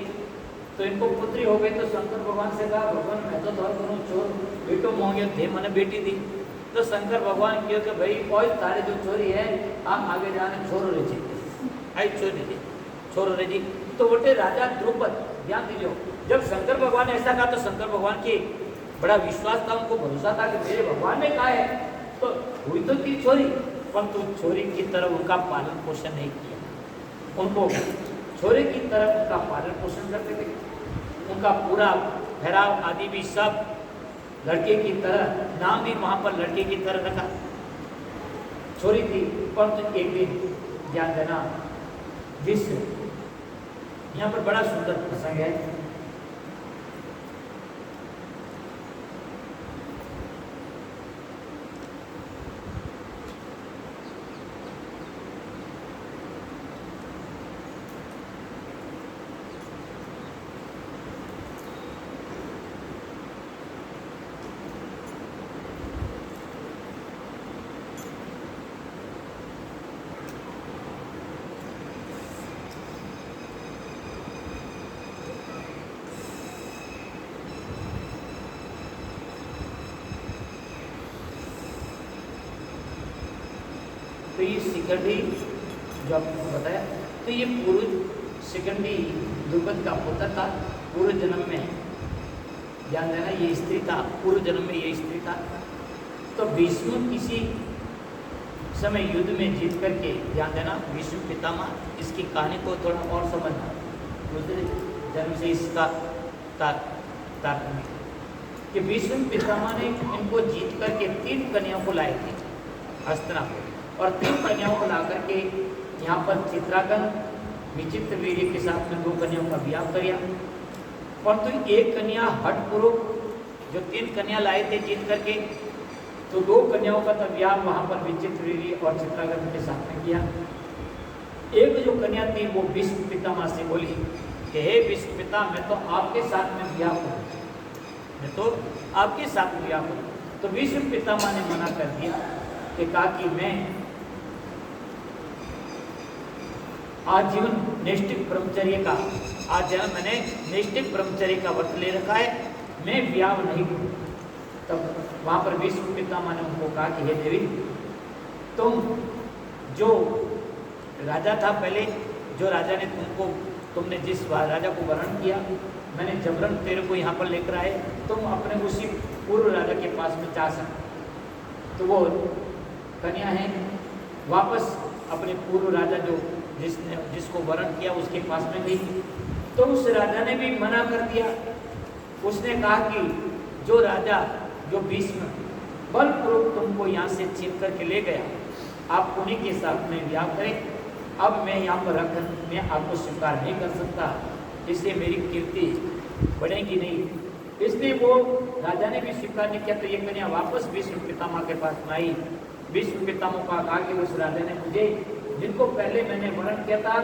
तो इनको पुत्री हो गई तो शंकर भगवान से कहा, भगवान मैं तो धर्म चोर बेटो मांगे थे, मैंने बेटी दी। तो शंकर भगवान क्यों कि भाई कोई तारे जो चोरी है आप आगे जाने छोरो रहे जी, आई चोरी जी, छोरो रहे जी। तो बोले राजा द्रुपद, ध्यान दीजिए, जब शंकर भगवान ने ऐसा कहा तो शंकर भगवान की बड़ा विश्वास था, उनको भरोसा था कि मेरे भगवान ने कहा है, तो हुई तो थी चोरी, परंतु चोरी की तरफ उनका पालन पोषण नहीं किया। उनको छोरे की तरफ उनका पालन पोषण करते थे, उनका पूरा ठहराव आदि भी सब लड़के की तरह, नाम भी वहाँ पर लड़के की तरह रखा। छोरी थी, परंतु एक दिन ध्यान देना, विश्व यहाँ पर बड़ा सुंदर प्रसंग है। तो ये शिखंडी जो आपको बताया, तो ये पूर्व शिखंडी द्रुपद का पुत्र था, पूर्व जन्म में, ध्यान देना, ये स्त्री था, पूर्व जन्म में ये स्त्री था। तो भीष्म किसी समय युद्ध में जीत करके, ध्यान देना, भीष्म पितामह, इसकी कहानी को थोड़ा और समझना, दूसरे जन्म से इसका तारतम्य कि भीष्म पितामह ने इनको जीत करके 3 कन्याओं को लाए थे हस्तिनापुर, और 3 कन्याओं को ला करके यहाँ पर चित्रांगन विचित्रवीर्य के साथ में 2 कन्याओं का ब्याह किया। परंतु एक कन्या हठपूर्वक, जो 3 कन्या लाए थे जीत करके, तो 2 कन्याओं का तो ब्याह वहाँ पर विचित्रवीर्य और चित्रांगन के साथ में किया। एक जो कन्या थी वो भीष्म पितामह से बोली कि हे भीष्म पिता, मैं तो आपके साथ में ब्याह करूँ, मैं तो आपके साथ में ब्याह करूँ। तो भीष्म पितामह ने मना कर दिया कि कहा कि मैं आजीवन नैष्ठिक ब्रह्मचर्य का, आजीवन मैंने नैष्ठिक ब्रह्मचर्य का व्रत ले रखा है, मैं ब्याह नहीं करूँ। तब वहाँ पर भीष्म पितामह ने उनको कहा कि हे देवी, तुम जो राजा था पहले, जो राजा ने तुमने जिस राजा को वरण किया, मैंने जबरन तेरे को यहाँ पर लेकर आए, तुम अपने उसी पूर्व राजा के पास में जा सकता। तो वो कन्या है वापस अपने पूर्व राजा जो जिसको वरण किया उसके पास में गई। तो उस राजा ने भी मना कर दिया। उसने कहा कि जो राजा जो भीष्म बलपूर्वक तुमको यहाँ से छीन करके ले गया, आप उन्हीं के साथ में ब्याह करें। अब मैं यहाँ पर रख मैं आपको स्वीकार नहीं कर सकता, इसलिए मेरी कीर्ति बढ़ेगी नहीं। इसलिए वो राजा ने भी स्वीकार नहीं किया। तो ये कन्या वापस भीष्म पितामह के पास में आई। भीष्म पितामह का कहा कि उस राजा ने मुझे, जिनको पहले मैंने वरण किया था,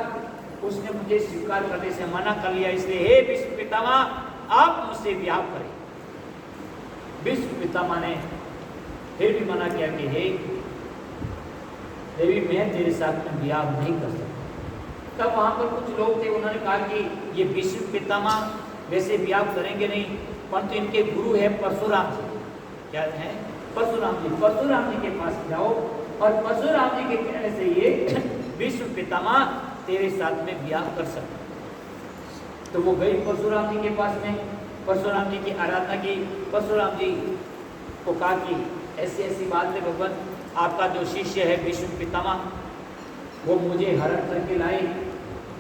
उसने मुझे स्वीकार करने से मना कर लिया, इसलिए हे भीष्म पितामह आप मुझसे ब्याह करें। भीष्म पितामह ने फिर भी मना किया कि हे देवी मैं तेरे साथ में ब्याह नहीं कर सकता। तब वहाँ पर कुछ लोग थे, उन्होंने कहा कि ये भीष्म पितामह वैसे ब्याह करेंगे नहीं, परंतु इनके गुरु है परशुराम जी। क्या है? परशुराम जी। परशुराम जी के पास जाओ और परशुराम जी के कहने से ये भीष्म पितामह तेरे साथ में ब्याह कर सकते। तो वो गई परशुराम जी के पास में, परशुराम जी की आराधना की। परशुराम जी को कहा कि ऐसी ऐसी बात है भगवान, आपका जो शिष्य है भीष्म पितामह वो मुझे हरण करके लाए,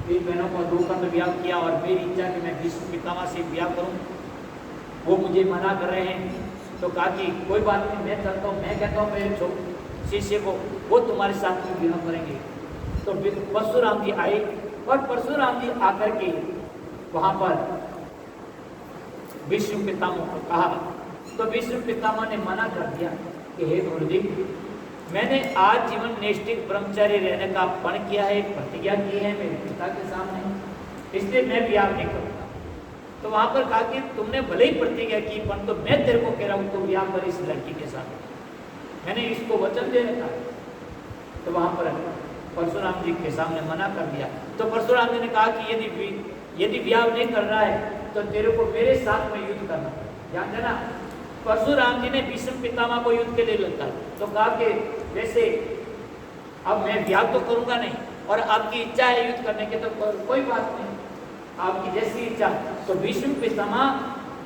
3 बहनों का 2 खंड ब्याह किया और मेरी इच्छा कि मैं भीष्म पितामह से ब्याह करूं, वो मुझे मना कर रहे हैं। तो कहा कि कोई बात नहीं, मैं चलता हूँ, मैं कहता हूँ मेरे शिष्य को वो तुम्हारे साथ में ब्याह करेंगे। तो परशुराम जी आए और परशुराम जी आकर के वहाँ पर भीष्म पितामह को कहा। तो भीष्म पितामह ने मना कर दिया कि हे गुरुदेव, मैंने आज जीवन नैष्ठिक ब्रह्मचारी रहने का प्रण किया है, प्रतिज्ञा की है मेरे पिता के सामने, इसलिए मैं ब्याह नहीं करूँगा। तो वहाँ पर कहा कि तुमने भले ही प्रतिज्ञा की, परंतु मैं तेरे को कह रहा हूँ तो ब्याह कर इस लड़की के साथ, मैंने इसको वचन दे रखा। तो वहाँ पर परशुराम जी के सामने मना कर दिया। तो परशुराम जी ने कहा कि यदि ब्याह नहीं कर रहा है तो तेरे को मेरे साथ में युद्ध करना। ध्यान देना, परशुराम जी ने भीष्म पितामह को युद्ध के लिए लगा। तो कहा कि वैसे अब मैं ब्याह तो करूंगा नहीं, और आपकी इच्छा है युद्ध करने की तो कोई बात नहीं, आपकी जैसी इच्छा। तो भीष्म पितामह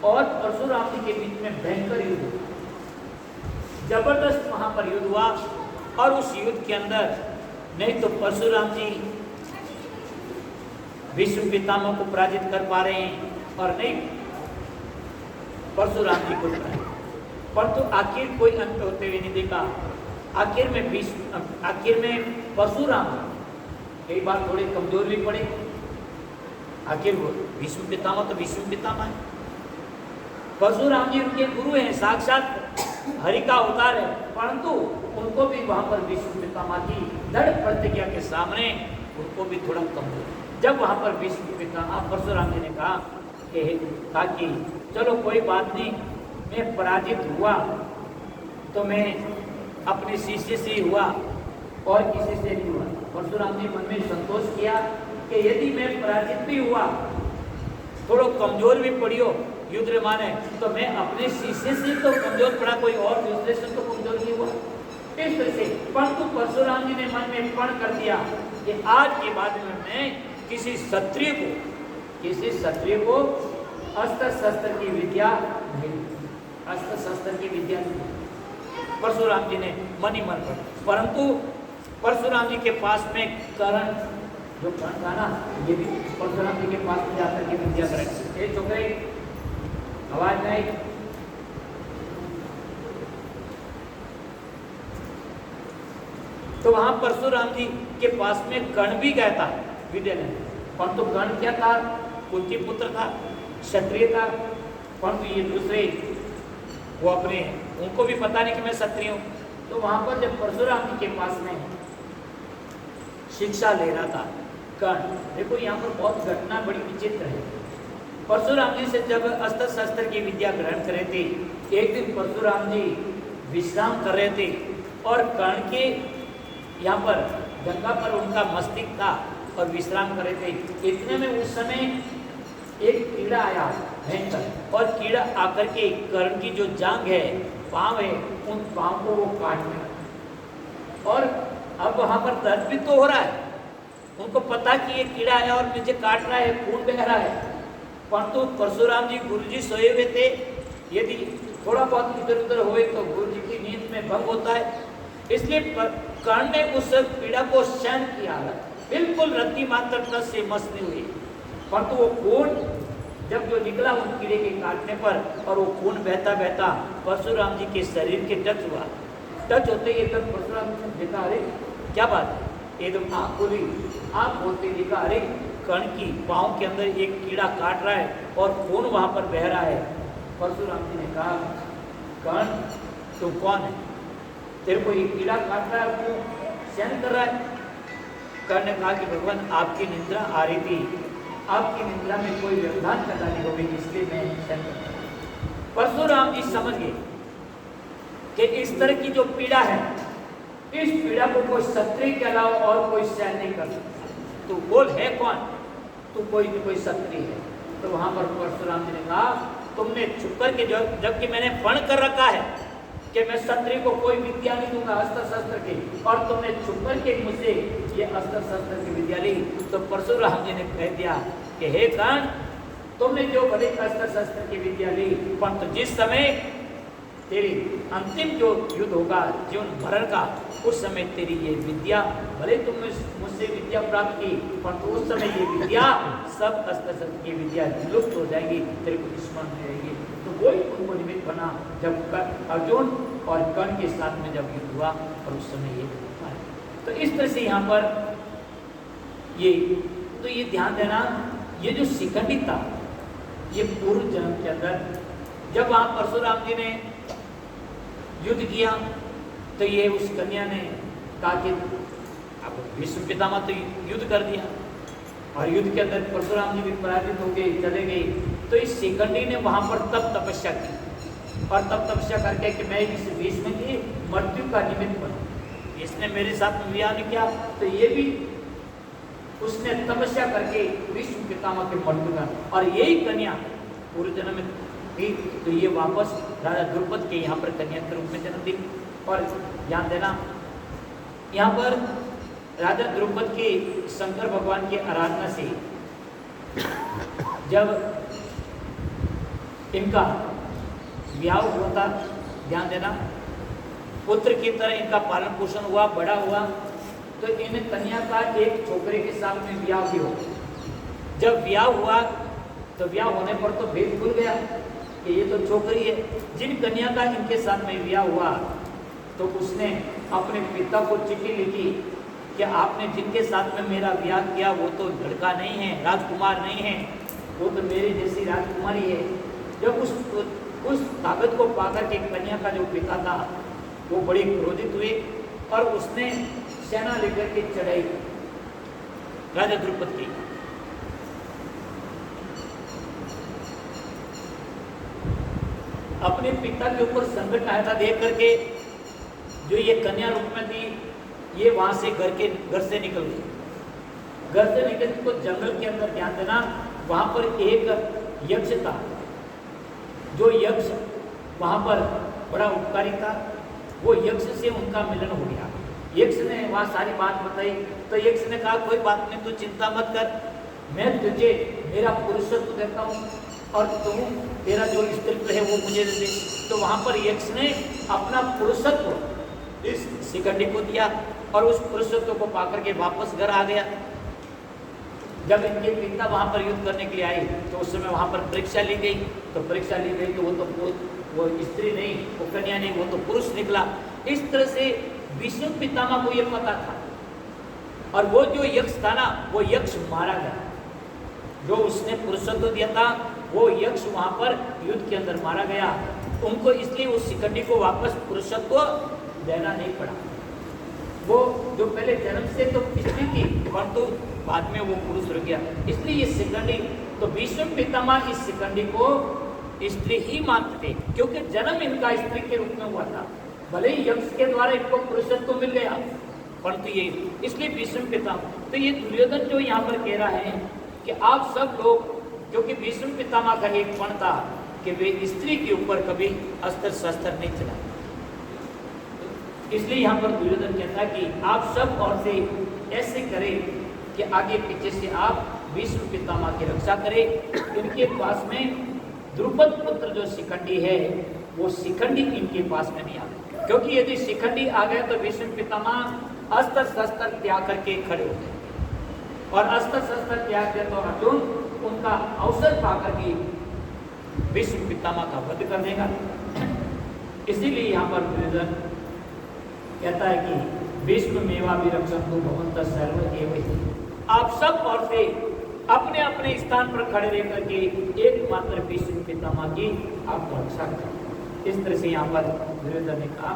और परशुराम जी के बीच में भयंकर युद्ध हुआ, जबरदस्त वहां पर युद्ध हुआ। और उस युद्ध के अंदर नहीं तो परशुराम जी भीष्म पितामह को पराजित कर पा रहे हैं और नहीं परशुराम जी को, परंतु आखिर कोई अंत होते हुए नहीं देखा। आखिर में परशुराम कई बार थोड़े कमजोर भी पड़े। आखिर वो भीष्म पितामह तो भीष्म पितामह है, परशुराम जी उनके गुरु हैं, साक्षात हरि का अवतार है, परंतु उनको भी वहां पर भीष्म पितामह की दृढ़ प्रतिज्ञा के सामने उनको भी थोड़ा कमजोर। जब वहां पर भीष्म पितामह परशुराम जी ने कहा कि चलो कोई बात नहीं, मैं पराजित हुआ तो मैं अपने शिष्य से ही हुआ और किसी से नहीं हुआ। परशुराम जी मन में संतोष किया कि यदि मैं पराजित भी हुआ, थोड़ा कमजोर भी पड़ी हो युद्ध में माने, तो मैं अपने शिष्य से तो कमजोर पड़ा, कोई और दूसरे से तो कमजोर नहीं हुआ। इस तरह से परंतु परशुराम जी ने मन में प्रण कर दिया कि आज के बाद में मैं किसी क्षत्रिय को अस्त्र शस्त्र की विद्या नहीं, अस्त्र शस्त्र की विद्या नहीं। परशुराम जी ने मन ही मन पर, परंतु परशुराम जी के पास में कर्ण जो कर्ण था ना, ये भी परशुराम जी के पास में जाकर के विद्या ग्रहण। ये छोकरे आवाज नहीं, तो वहां परशुराम जी के पास में कर्ण भी गया था विद्या लेने, परंतु कर्ण क्या था? कुंती पुत्र था, क्षत्रिय था, परंतु ये दूसरे वो अपने उनको भी पता नहीं कि मैं क्षत्रिय हूँ। तो वहां पर जब परशुराम जी के पास में शिक्षा ले रहा था कर्ण, देखो यहाँ पर बहुत घटना बड़ी विचित्र है। परशुराम जी से जब अस्त्र शस्त्र की विद्या ग्रहण कर रहे थे, एक दिन परशुराम जी विश्राम कर रहे थे और कर्ण के यहाँ पर गंगा पर उनका मस्तिष्क था और विश्राम कर रहे थे। इतने में उस समय एक कीड़ा आया भयंकर, और कीड़ा आकर के कर्ण की जो जांघ है, पाँव है, उन पाँव को वो काटने लगा। और अब वहाँ पर दर्द भी तो हो रहा है, उनको पता कि ये कीड़ा आया और मुझे काट रहा है, खून बह रहा है, परंतु परशुराम जी गुरुजी सोए हुए थे। यदि थोड़ा बहुत इधर उधर हुए तो गुरु जी की नींद में भंग होता है। इसलिए कर्ण ने उस पीड़ा को सहन किया, बिल्कुल रत्ती मात्र तक से मस नहीं हुई, परंतु वो खून जब जो निकला उस कीड़े के काटने पर और वो खून बहता बहता परशुराम जी के शरीर के टच हुआ। टच होते ही एकदम परशुराम जी ने देखा, अरे क्या बात है, एकदम आँख खोली, आँख खोलते देखा अरे कर्ण की पाँव के अंदर एक कीड़ा काट रहा है और खून वहाँ पर बह रहा है। परशुराम जी ने कहा, कर्ण तू कौन है, तेरे को एक कीड़ा काट रहा है, क्यों सहन कर रहा है? कर्ण ने कहा कि भगवान आपकी निंद्रा आ रही थी, आपकी निंद्रा में कोई व्यवधान पैदा नहीं होगी, इसलिए मैं सहन कर रहा हूं। परशुराम जी समझ गए कि इस तरह की जो पीड़ा है, इस पीड़ा को कोई क्षत्रिय के अलावा और कोई सहन नहीं कर सकता। तू बोल है कौन, तू कोई क्षत्रिय है। तो वहां पर परशुराम जी ने कहा, तुमने छुप कर के जबकि मैंने पण कर रखा है कि मैं क्षत्रिय को कोई विद्या नहीं दूंगा अस्त्र शस्त्र की, और तुमने छुप कर के मुझसे ये अस्त्र शस्त्र की विद्या ली। तो परशुराम जी ने कह दिया कि हे कर्ण, तुमने जो भले अस्त्र शस्त्र की विद्या ली, परंतु जिस समय तेरी अंतिम जो युद्ध होगा जीवन मरण का, उस समय तेरी ये विद्या, भले तुमने मुझसे विद्या प्राप्त की, परंतु उस समय ये विद्या सब अस्त्र शस्त्र की विद्या लुप्त हो जाएगी, तेरे को स्मरण नहीं रहेगी। तो वही उनको निमित्त बना जब अर्जुन और कर्ण के साथ में जब युद्ध हुआ और उस समय ये हुआ। तो इस तरह से यहाँ पर ये ध्यान देना, ये जो शिखंडी था ये पूर्व जन्म के अंदर जब वहाँ परशुराम जी ने युद्ध किया तो ये उस कन्या ने कहा कि अब विष्णु पितामह तो युद्ध कर दिया, और युद्ध के अंदर परशुराम जी भी पराजित होकर चले गए। तो इस शिखंडी ने वहाँ पर तब तपस्या की, और तब तपस्या करके कि मैं इस भीष्म की मृत्यु का निमित्त बनूं, इसने मेरे साथ में विवाह नहीं किया, तो ये भी उसने तपस्या करके विष्णु पितामह के मृत्यु का, और यही कन्या पूर्व जन्म में थी, तो ये वापस राजा द्रुपद के यहाँ पर कन्या के रूप में जन्म दी। और ध्यान देना, यहाँ पर राजा द्रुपद की शंकर भगवान की आराधना से जब इनका विवाह हुआ था, ध्यान देना, पुत्र की तरह इनका पालन पोषण हुआ, बड़ा हुआ, तो इन कन्या का एक छोकरे के साथ में विवाह भी हो। जब विवाह हुआ तो विवाह होने पर तो भेद खुल गया कि ये तो छोकरी है। जिन कन्या का इनके साथ में विवाह हुआ तो उसने अपने पिता को चिट्ठी लिखी कि आपने जिनके साथ में मेरा विवाह किया वो तो लड़का नहीं है, राजकुमार नहीं है, वो तो मेरी जैसी राजकुमारी है। जब उस कागज को पाकर के कन्या का जो पिता था वो बड़े क्रोधित हुए और उसने सेना लेकर के चढ़ाई राजा द्रुपद की। अपने पिता के ऊपर संकट आया था देख करके जो ये कन्या रूप में थी, ये वहां से घर से निकल गई। घर से निकल तो जंगल के अंदर, ध्यान देना, वहां पर एक यक्ष था, जो यक्ष वहां पर बड़ा उपकारी था। वो यक्ष से उनका मिलन हो गया। यक्ष ने वहाँ सारी बात बताई तो यक्ष ने कहा कोई बात नहीं, तू चिंता मत कर, मैं तुझे मेरा पुरुषत्व देता हूँ और तुम तेरा जो स्त्रीत्व है वो मुझे दे। तो वहाँ पर यक्ष ने अपना पुरुषत्व इस शिखंडी को दिया और उस पुरुषत्व को पाकर के वापस घर आ गया। जब इनके पिता वहाँ पर युद्ध करने के लिए आए तो उस समय वहाँ पर परीक्षा ली गई। तो परीक्षा ली गई तो वो स्त्री नहीं, वो कन्या नहीं, वो तो पुरुष निकला। इस तरह से विष्णु पितामह को ये पता था और वो जो यक्ष था ना, वो यक्ष मारा गया। जो उसने पुरुषत्व दिया था वो यक्ष वहाँ पर युद्ध के अंदर मारा गया। उनको इसलिए उस शिखंडी को वापस पुरुषत्व देना नहीं पड़ा। वो जो पहले जन्म से तो स्त्री थी परंतु बाद में वो पुरुष रह गया, इसलिए ये शिखंडी, तो विष्णु पितामह इस शिखंडी को स्त्री ही मानते थे क्योंकि जन्म इनका स्त्री के रूप में हुआ था। भले ही यक्ष के द्वारा इनको पुरुषत्व मिल गया परंतु ये इसलिए विष्णु पितामह। तो ये दुर्योधन जो यहाँ पर कह रहा है कि आप सब लोग, क्योंकि विष्णु पितामह का एक पण था कि वे स्त्री के ऊपर कभी अस्त्र शस्त्र नहीं चलाए, इसलिए यहाँ पर दुर्योधन कहता है कि आप सब और से ऐसे करें कि आगे पीछे से आप विष्णु पितामह की रक्षा करें। इनके पास में द्रुपद पुत्र जो शिखंडी है वो शिखंडी इनके पास में नहीं आ गए, क्योंकि यदि शिखंडी आ गए तो भीष्म पितामह अस्त्र शस्त्र त्याग करके खड़े हो गए, और अस्त्र शस्त्र त्याग दिया तो अर्जुन उनका अवसर पाकर के भीष्म पितामह का वध कर देगा। इसीलिए यहाँ पर दुर्योधन कहता है कि भीष्म मेवा विरक्षन्तु भवन्तः सर्व एव हि। आप सब और से अपने अपने स्थान पर खड़े रह करके एकमात्र भीष्म पितामह की आप रक्षा करें। इस तरह से यहाँ पर दुर्योधन ने कहा।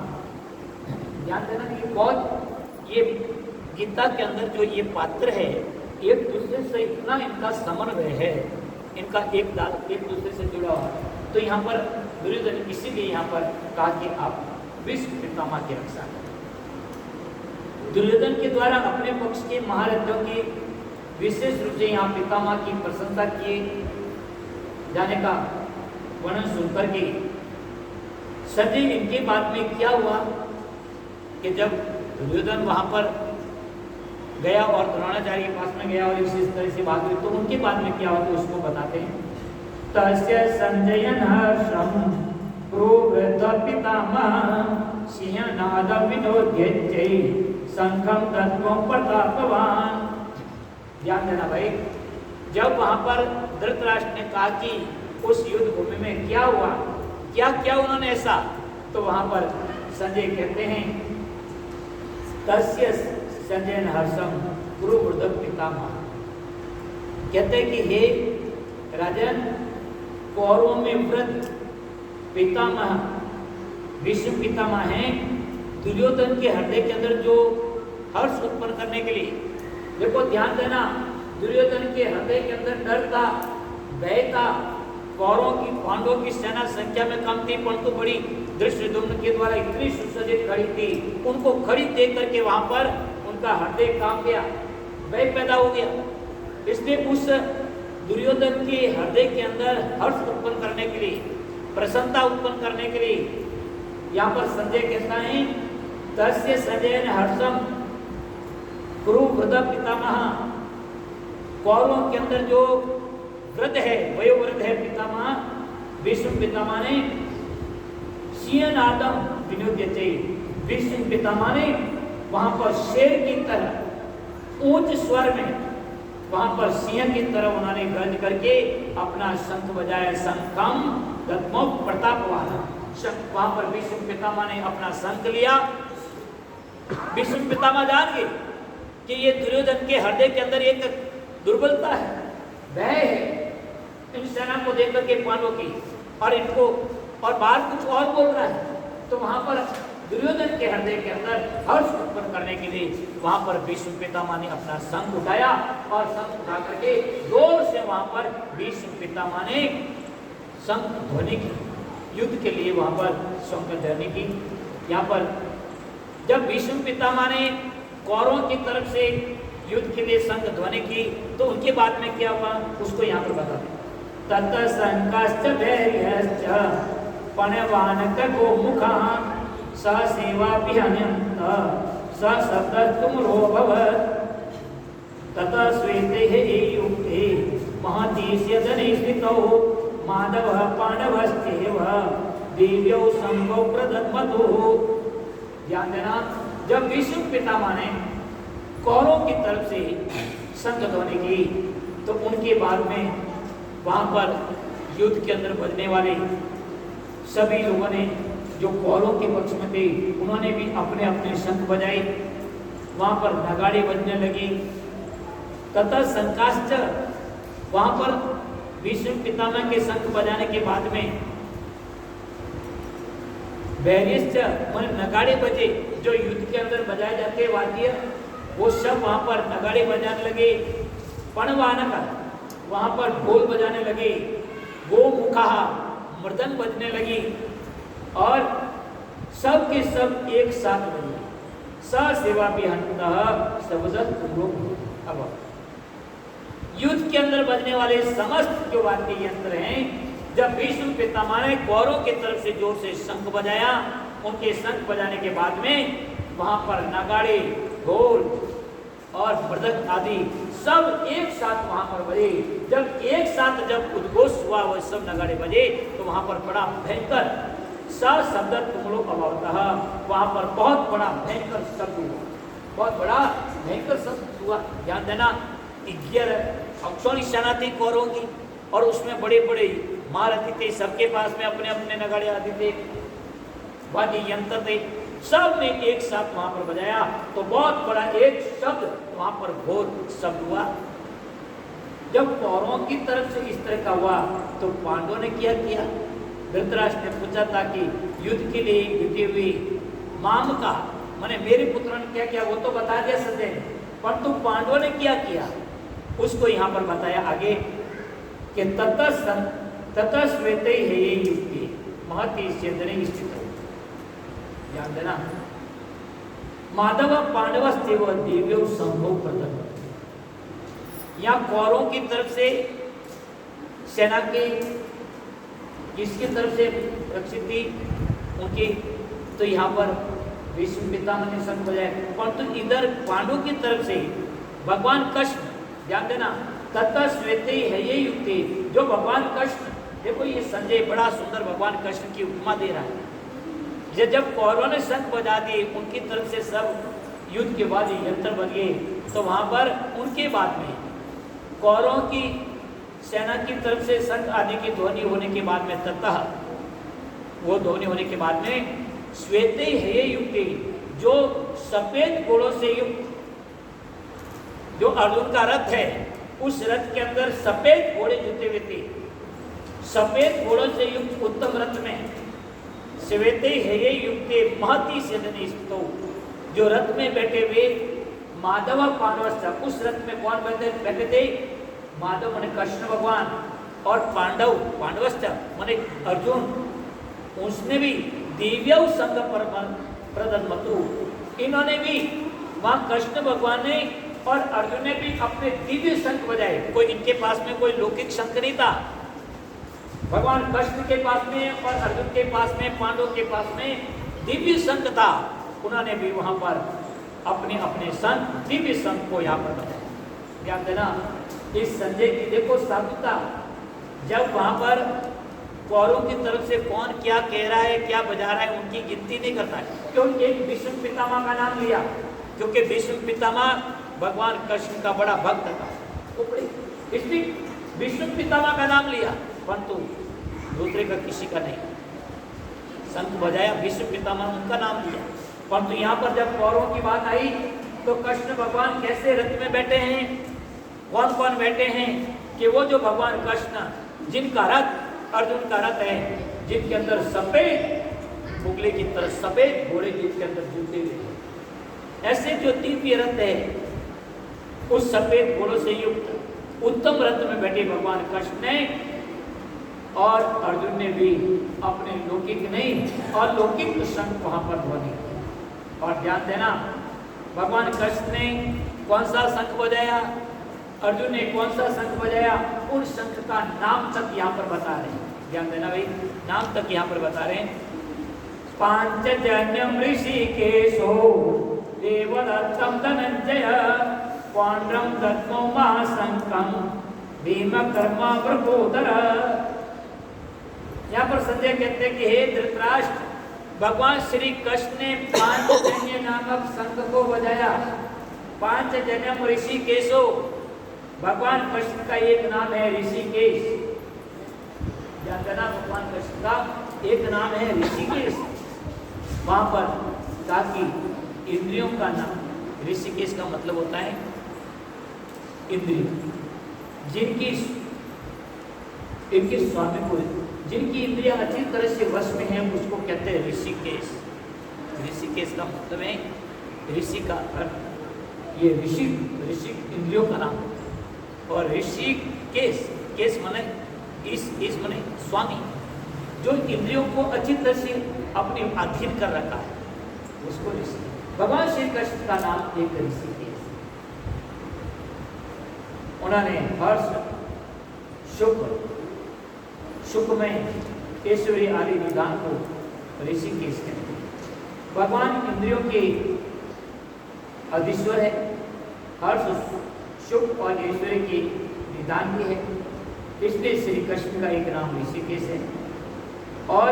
ध्यान देना कि बहुत ये गीता के अंदर जो ये पात्र है एक दूसरे से इतना इनका समन्वय है, इनका एक दूसरे से जुड़ा हुआ। तो यहाँ पर दुर्योधन इसीलिए यहाँ पर कहा कि आप भीष्म पितामह की रक्षा करें। दुर्योधन के द्वारा अपने पक्ष के महारथियों की विशेष रूप से यहाँ पितामह की प्रशंसा किए जाने का वर्णन सुनकर के संजय इनके बाद में क्या हुआ कि जब दुर्योधन वहां पर गया और द्रोणाचार्य के पास में गया और इसी तरह से बात हुई, तो उनके बाद में क्या हुआ तो उसको बताते हैं। तस्य संजयन हर्षम प्रोवृद्ध पितामह सिंहनाद विनोद्यते शंखम दत्त्वं प्रतापवान। ध्यान देना भाई, जब वहां पर धृतराष्ट्र ने कहा कि उस युद्ध भूमि में क्या हुआ, क्या क्या उन्होंने ऐसा, तो वहां पर संजय कहते हैं तस्य संजयन हर्षम गुरुवृद्ध पितामह, कहते हैं कि हे राजन, कौरवों में वृद्ध पितामह भीष्म पितामह हैं, दुर्योधन के हृदय के अंदर जो हर्ष उत्पन्न करने के लिए, देखो ध्यान देना, दुर्योधन के हृदय के अंदर डर था, भय था। कौरवों की पांडवों की सेना संख्या में कम थी, परंतु बड़ी धृष्टद्युम्न के द्वारा इतनी सुसज्जित खड़ी थी, उनको खड़ी देख करके वहां पर उनका हृदय कांप गया, भय पैदा हो गया। इसलिए उस दुर्योधन के हृदय के अंदर हर्ष उत्पन्न करने के लिए, प्रसन्नता उत्पन्न करने के लिए यहाँ पर संजय कहता है तस्य संजयन हर्षम कुरुवृद्ध पितामह, कौरवों के अंदर जो वृद्ध है, वयोवृद्ध है पितामह, भीष्म पितामह ने सिंहनादम विनोद्यते, भीष्म पितामह ने वहां पर शेर की तरह ऊंच स्वर में, वहां पर सिंह की तरह उन्होंने गर्ज करके अपना शंख बजाया। शंखम दत्त्वं प्रतापवान, वहां पर भीष्म पितामह ने अपना शंख लिया। भीष्म पितामह जान गए कि ये दुर्योधन के हृदय के अंदर एक दुर्बलता है, भय है इन सेना को देख करके पांडवों की, और इनको और बाहर कुछ और बोल रहा है। तो वहां पर दुर्योधन के हृदय के अंदर हर्ष उत्पन्न करने के लिए वहां पर भीष्म पितामह ने अपना शंख उठाया, और शंख उठा करके जोर से वहां पर भीष्म पितामह ने शंख ध्वनि की, युद्ध के लिए वहां पर शंख ध्वनि की। यहाँ पर जब भीष्म पितामह ने कौरवों की तरफ से युद्ध के लिए शंख ध्वनि की, तो उनके बाद में क्या हुआ उसको यहाँ पर बता दें। तत शंकाश्च धैर्यश्च पणवानक गोमुखः स सेवाभिहन्यन्त स शब्दस्तुमरोऽभवत् ततः श्वेते युक्ते महतीस्य जने स्थितौ माधवः पांडवश्चैव दिव्यौ शंखौ प्रदद्मतुः। ध्यान देना, जब भीष्म पितामह ने कौरवों की तरफ से शंख ध्वनि की, तो उनके बाद में वहां पर युद्ध के अंदर बजने वाले सभी लोगों ने जो कौरवों के पक्ष में थे, उन्होंने भी अपने अपने शंख बजाए, वहां पर नगाड़े बजने लगी। तथा शंकाश्च, वहां पर भीष्म पितामह के शंख बजाने के बाद में बैरियश्च नगाड़े बजे, जो युद्ध के अंदर बजाए जाते वाद्य, वो सब वहां पर नगाड़े बजाने लगे। पणवानक, वहां पर ढोल बजाने लगे। गोमुखा, मृदंग बजने लगी, और सब के सब एक साथ बजे। स सेवाभिहन्तः शब्दस्तुमरोऽभवत्। अब युद्ध के अंदर बजने वाले समस्त जो वाद्य यंत्र हैं, जब भीष्म पितामह ने कौरवों की तरफ से जोर से शंख बजाया, उनके शंख बजाने के बाद में वहां पर नगाड़े, ढोल और मृदंग आदि सब एक साथ वहां पर बजे। जब एक साथ जब उद्घोष हुआ, वह सब नगाड़े बजे, तो वहां पर बड़ा भयंकर स शब्द तुम लोग अभावतः, वहां पर बहुत बड़ा भयंकर शब्द हुआ, बहुत बड़ा भयंकर शब्द हुआ। ध्यान देना, 11 अक्षौणी सेना थी कौरवों की, और उसमें बड़े बड़े महारथी थे, सबके पास में अपने अपने नगाड़े आदि थे, वाद्य यंत्र थे, सब ने एक साथ वहां पर बजाया, तो बहुत बड़ा एक शब्द वहां पर घोर शब्द हुआ। जब कौरवों की तरफ से इस तरह का हुआ तो पांडवों ने क्या किया? धृतराष्ट्र ने पूछा था कि युद्ध के लिए जुटी हुई माम का माने मेरे पुत्रों ने क्या किया, वो तो बता दिया संजय ने, परंतु पांडवों ने क्या किया उसको यहाँ पर बताया आगे कि ततः श्वेते है ये युक्ति महति चेतने स्थित हो। ध्यान देना, माधव पांडवस्ते व देव्यो संभव प्रथम। यहाँ कौरवों की तरफ से सेना के किसकी तरफ से रक्षित थी उनकी, तो यहाँ पर भीष्म पितामह ने संग बजाया, परंतु इधर पांडवों की तरफ से भगवान कृष्ण, ध्यान देना, तथा श्वेते है ये युक्ति, जो भगवान कृष्ण, देखो ये संजय बड़ा सुंदर भगवान कृष्ण की उपमा दे रहा है। जब कौरवों ने शंख बजा दिए उनकी तरफ से सब युद्ध के बाद यंत्र बन गए, तो वहां पर उनके बाद में कौरवों की सेना की तरफ से शंख आदि की ध्वनि होने के बाद में ततः वो ध्वनि होने के बाद में श्वेते है युक्ति, जो सफेद घोड़ों से युक्त, जो अर्जुन का रथ है उस रथ के अंदर सफेद घोड़े जुटे हुए थे, सफेद घोड़ों से युक्त उत्तम रथ में श्वेते है युक्ते महति सिद्धि, जो रथ में बैठे हुए माधव पांडव, उस रथ में कौन बैठे थे? माधव माने कृष्ण भगवान, और पांडव पांडवस्थ माने अर्जुन, उसने भी दिव्य संग प्रदन मतु, इन्होंने भी वहां कृष्ण भगवान ने और अर्जुन ने भी अपने दिव्य शंख बजाए। कोई इनके पास में कोई लौकिक शंख नहीं था, भगवान कृष्ण के पास में और अर्जुन के पास में, पांडवों के पास में दिव्य शंख था, उन्होंने भी वहां पर अपने अपने शंख, दिव्य शंख को यहाँ पर बजाया। ध्यान देना, इस संजय की देखो साधुता, जब वहां पर कौरवों की तरफ से कौन क्या कह रहा है, क्या बजा रहा है, उनकी गिनती नहीं करता है। क्यों? एक भीष्म पितामह का नाम लिया, क्योंकि भीष्म पितामह भगवान कृष्ण का बड़ा भक्त था, इसलिए भीष्म पितामह का नाम लिया, परंतु दूसरे का किसी का नहीं। शंख बजाया, भीष्म पितामह उनका नाम लिया, परंतु यहाँ पर जब कौरवों की बात आई तो कृष्ण भगवान कैसे रथ में बैठे हैं, कौन कौन बैठे हैं, कि वो जो भगवान कृष्ण जिनका रथ अर्जुन का रथ है, जिनके अंदर सफेद मुगले की तरह सफेद घोड़े जिनके अंदर जुटे हुए, ऐसे जो दिव्य रथ है उस सफेद घोड़ों से युक्त उत्तम रथ में बैठे भगवान कृष्ण ने और अर्जुन ने भी अपने लौकिक नहीं और लौकिक शंख वहां पर ध्वनि। और ध्यान देना, भगवान कृष्ण ने कौन सा शंख बजाया, अर्जुन ने कौन सा शंख बजाया, उन शंख का नाम तक यहाँ पर बता रहे हैं। ध्यान देना भाई, नाम तक यहाँ पर बता रहे हैं। पांचजन्यम ऋषिकेशो देवदत्तम धनंजय पांड्रम दत्तो महाशंकम भीमकर्मा प्रबोधर। यहाँ पर संजय कहते हैं कि हे धृतराष्ट्र, भगवान श्री कृष्ण ने पांचजन्य नामक शंख को बजाया। पांचजन्यम ऋषिकेशो, भगवान कृष्ण का एक नाम है ऋषिकेश। भगवान कृष्ण का एक नाम है ऋषिकेश। वहां पर ताकि इंद्रियों का नाम, ऋषिकेश का मतलब होता है इंद्रिय, जिनकी इनके स्वामी को, जिनकी इंद्रियां अच्छी तरह से वश में हैं, उसको कहते हैं ऋषिकेश। ऋषिकेश का मतलब है ऋषि का अर्थ, ये ऋषि ऋषि इंद्रियों का नाम। और ऋषिकेश, केश माने इस माने स्वामी, जो इंद्रियों को अच्छी तरह से अपने अधीन कर रखा है, उसको ऋषि। भगवान श्री कृष्ण का नाम एक ऋषिकेश। उन्होंने हर्ष सुख में ऐश्वर्य आदि निदान को ऋषिकेश कहते हैं। भगवान इंद्रियों के अधीश्वर है, हर्ष सुख और ऐश्वर्य के निदान भी है, इसलिए श्री कृष्ण का एक नाम ऋषिकेश है। और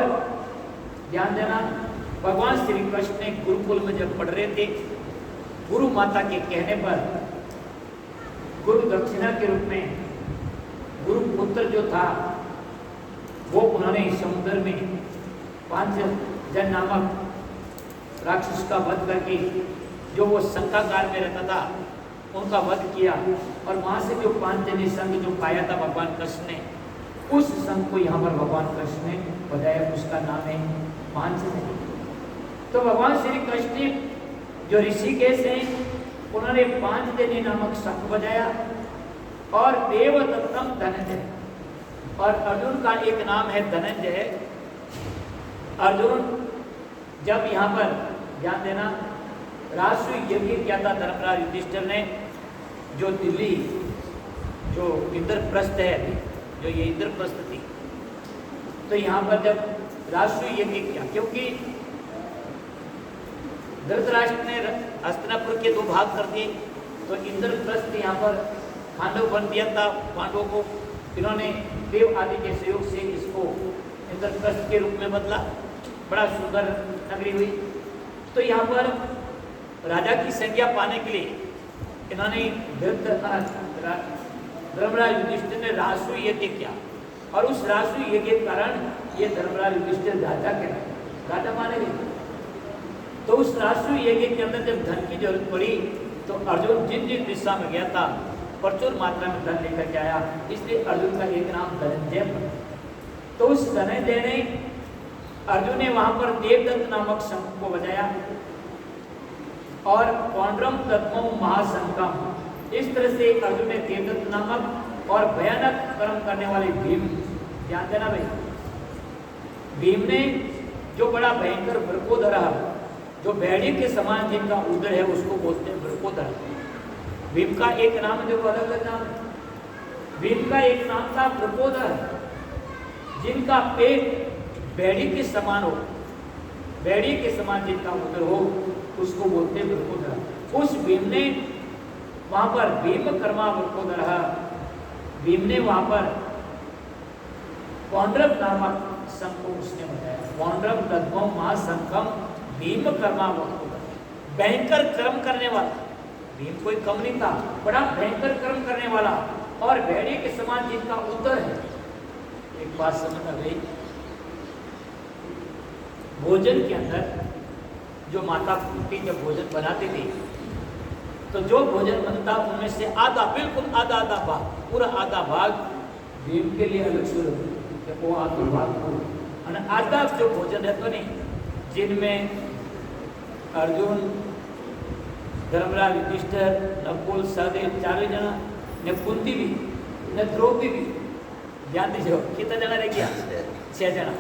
ध्यान देना, भगवान श्री कृष्ण गुरुकुल में जब पढ़ रहे थे, गुरु माता के कहने पर गुरु दक्षिणा के रूप में गुरु पुत्र जो था वो उन्होंने समुद्र में पांचजन नामक राक्षस का वध करके, जो वो शंकागार में रहता था, उनका वध किया और वहां से जो पांचजन्य संघ जो पाया था भगवान कृष्ण ने, उस संघ को यहाँ पर भगवान कृष्ण ने बताया, उसका नाम है पांचजन्य। तो भगवान श्री कृष्ण जो ऋषिकेश हैं, उन्होंने पांचजन्य नामक शंख बजाया और देवदत्तम धनंजय, और अर्जुन का एक नाम है धनंजय। अर्जुन जब यहाँ पर ध्यान देना, राष्ट्रीय यज्ञ किया था धर्मराज युधिष्ठिर ने, जो दिल्ली जो इंद्रप्रस्थ है, जो ये इंद्रप्रस्थ थी, तो यहाँ पर जब राष्ट्रीय यज्ञ किया, क्योंकि धृतराष्ट्र ने हस्तिनापुर के 2 भाग कर दिए, तो इंद्रप्रस्थ यहाँ पर खांडव बन दिया था पांडवों को। इन्होंने देव आदि के सहयोग से इसको इंद्रप्रस्थ के रूप में बदला, बड़ा सुंदर नगरी हुई। तो यहाँ पर राजा की संज्ञा पाने के लिए इन्होंने धर्मराज युधिष्ठिर ने राष्ट्रीय यज्ञ किया, और उस राष्ट्रीय यज्ञ के कारण ये धर्मराज युधिष्ठिर राजा के राजा माने गए। तो उस राष्ट्रीय यज्ञ के अंदर जब धन की जरूरत पड़ी, तो अर्जुन जिन जिन दिशा में गया था प्रचुर मात्रा में धन लेकर के आया, इसलिए अर्जुन का एक नाम धनंजय पड़ा। तो उस धनंजय ने, अर्जुन ने वहां पर देवदत्त नामक शंख को बजाया और पौंड्रम दत्मो महाशंखम, इस तरह से अर्जुन ने देवदत्त नामक और भयानक कर्म करने वाले भीम, ध्यान देना भाई, भीम ने जो बड़ा भयंकर वृकोदर, जो भेड़िए के समान जिनका उदर है, उसको बोलते हैं वृकोदर। भीम का एक नाम जो अलग अलग नाम है, भीम का एक नाम था वृकोदर, जिनका पेट भेड़िए के समान हो, भेड़िए के समान जिनका उदर हो, उसको बोलते हैं वृकोदर। उस भीम ने वहां पर भीम कर्मा वृकोदर, भीम ने वहां पर पौंड्रव नामक शंख को उसने बताया, पौंड्रव दद्मो महाशंखम भीम कर्मा वृकोदर, भयंकर कर्म करने वाला। भीम कोई कम नहीं था, बड़ा भयंकर कर्म करने वाला और भेड़िए के समान जिनका उदर है। एक बात समझ आ गई, भोजन के अंदर जो माता कुंती जब भोजन बनाती थी, तो जो भोजन बनता उनमें से आधा, बिल्कुल आधा आधा भाग, पूरा आधा भाग भीम के लिए अलग से रखते, वो आधा भाग और आधा जो भोजन है तो नहीं, जिनमें अर्जुन, धर्मराज युधिष्ठिर, नकुल, सहदेव, 4 जना ने, कुंती भी ने, द्रौपदी भी, ध्यान दीजिए कितना जना रह गया, 6 जना,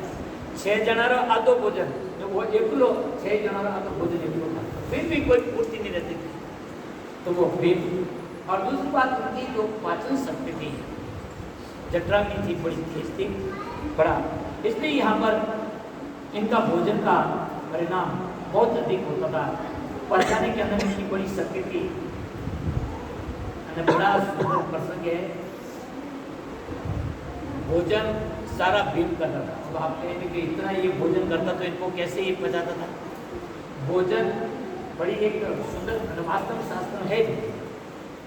6 जना रो आधो भोजन, वो एकलो 6 जना रो आधो भोजन एकलो था, फिर भी कोई पूर्ति नहीं रहती थी, तो वो भीम। और दूसरी बात, उनकी जो पाचन शक्ति थी, जठरा की थी, बड़ी तेज थी, बड़ा, इसलिए यहाँ पर इनका भोजन का परिणाम बहुत अधिक होता था, पचाने के अंदर इनकी बड़ी शक्ति थी। बड़ा सुंदर प्रसंग है, भोजन सारा भीम करता था। अब आप कहेंगे कि इतना ये भोजन करता तो इनको कैसे ये पचाता था? भोजन बड़ी एक सुंदर वास्तव शास्त्र है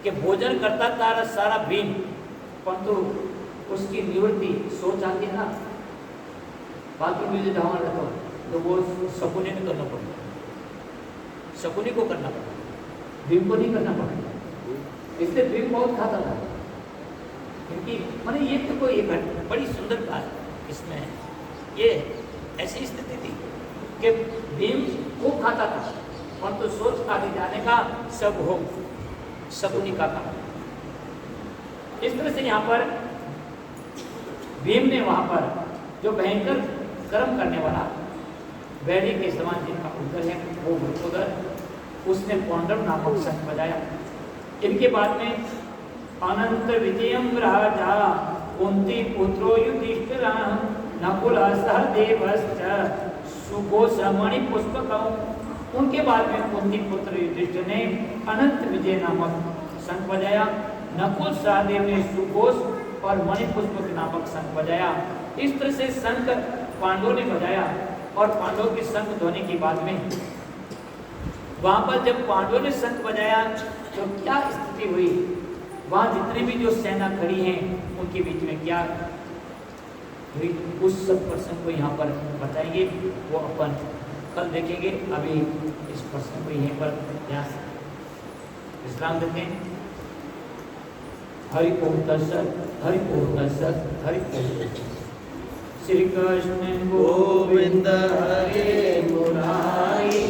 कि भोजन करता था सारा भीम, परंतु उसकी निवृत्ति सोच आती है ना, बाकी मुझे जहाँ रहता तो वो शकुनी को करना पड़ता, शकुनी को करना पड़ता, भीम को नहीं करना पड़ता। इसलिए भीम बहुत खाता था, क्योंकि मैंने ये तो कोई एक बड़ी सुंदर बात इसमें है, ये ऐसी स्थिति थी कि भीम को खाता था, परंतु सोच आगे जाने का सब हो शकुनी का काम। इस तरह से यहाँ पर भीम ने वहाँ पर जो भयंकर कर्म करने वाला वैरी के समान जिनका उदर है वो वृकोदर, उसने पौंड्रव नामक शंख बजाया। इनके बाद में अनंत विजयम राजा कुंती पुत्रो युधिष्ठिर नकुल सहदेवश्च सुघोषमणि पुष्पकम्। उनके बाद में कुंती पुत्र युधिष्ठिर ने अनंत विजय नामक शंख बजाया, नकुल सहदेव ने सुघोष और मणिपुष्पक नामक शंख बजाया। इस तरह से शंख पांडवों ने बजाया और पांडवों की शंख ध्वनि की बाद में वहां पर जब पांडवों ने शंख बजाया तो क्या स्थिति हुई, वहां जितने भी जो सेना खड़ी हैं उनके बीच में क्या हुई, उस सब प्रश्न को यहाँ पर बताएंगे, वो अपन कल देखेंगे। अभी इस प्रश्न को यहीं पर विश्राम देते हैं। हरि ओम तत्सत, हरि ओम तत्सत, हरि ओम। श्री कृष्ण गोविंद हरे मुरारी।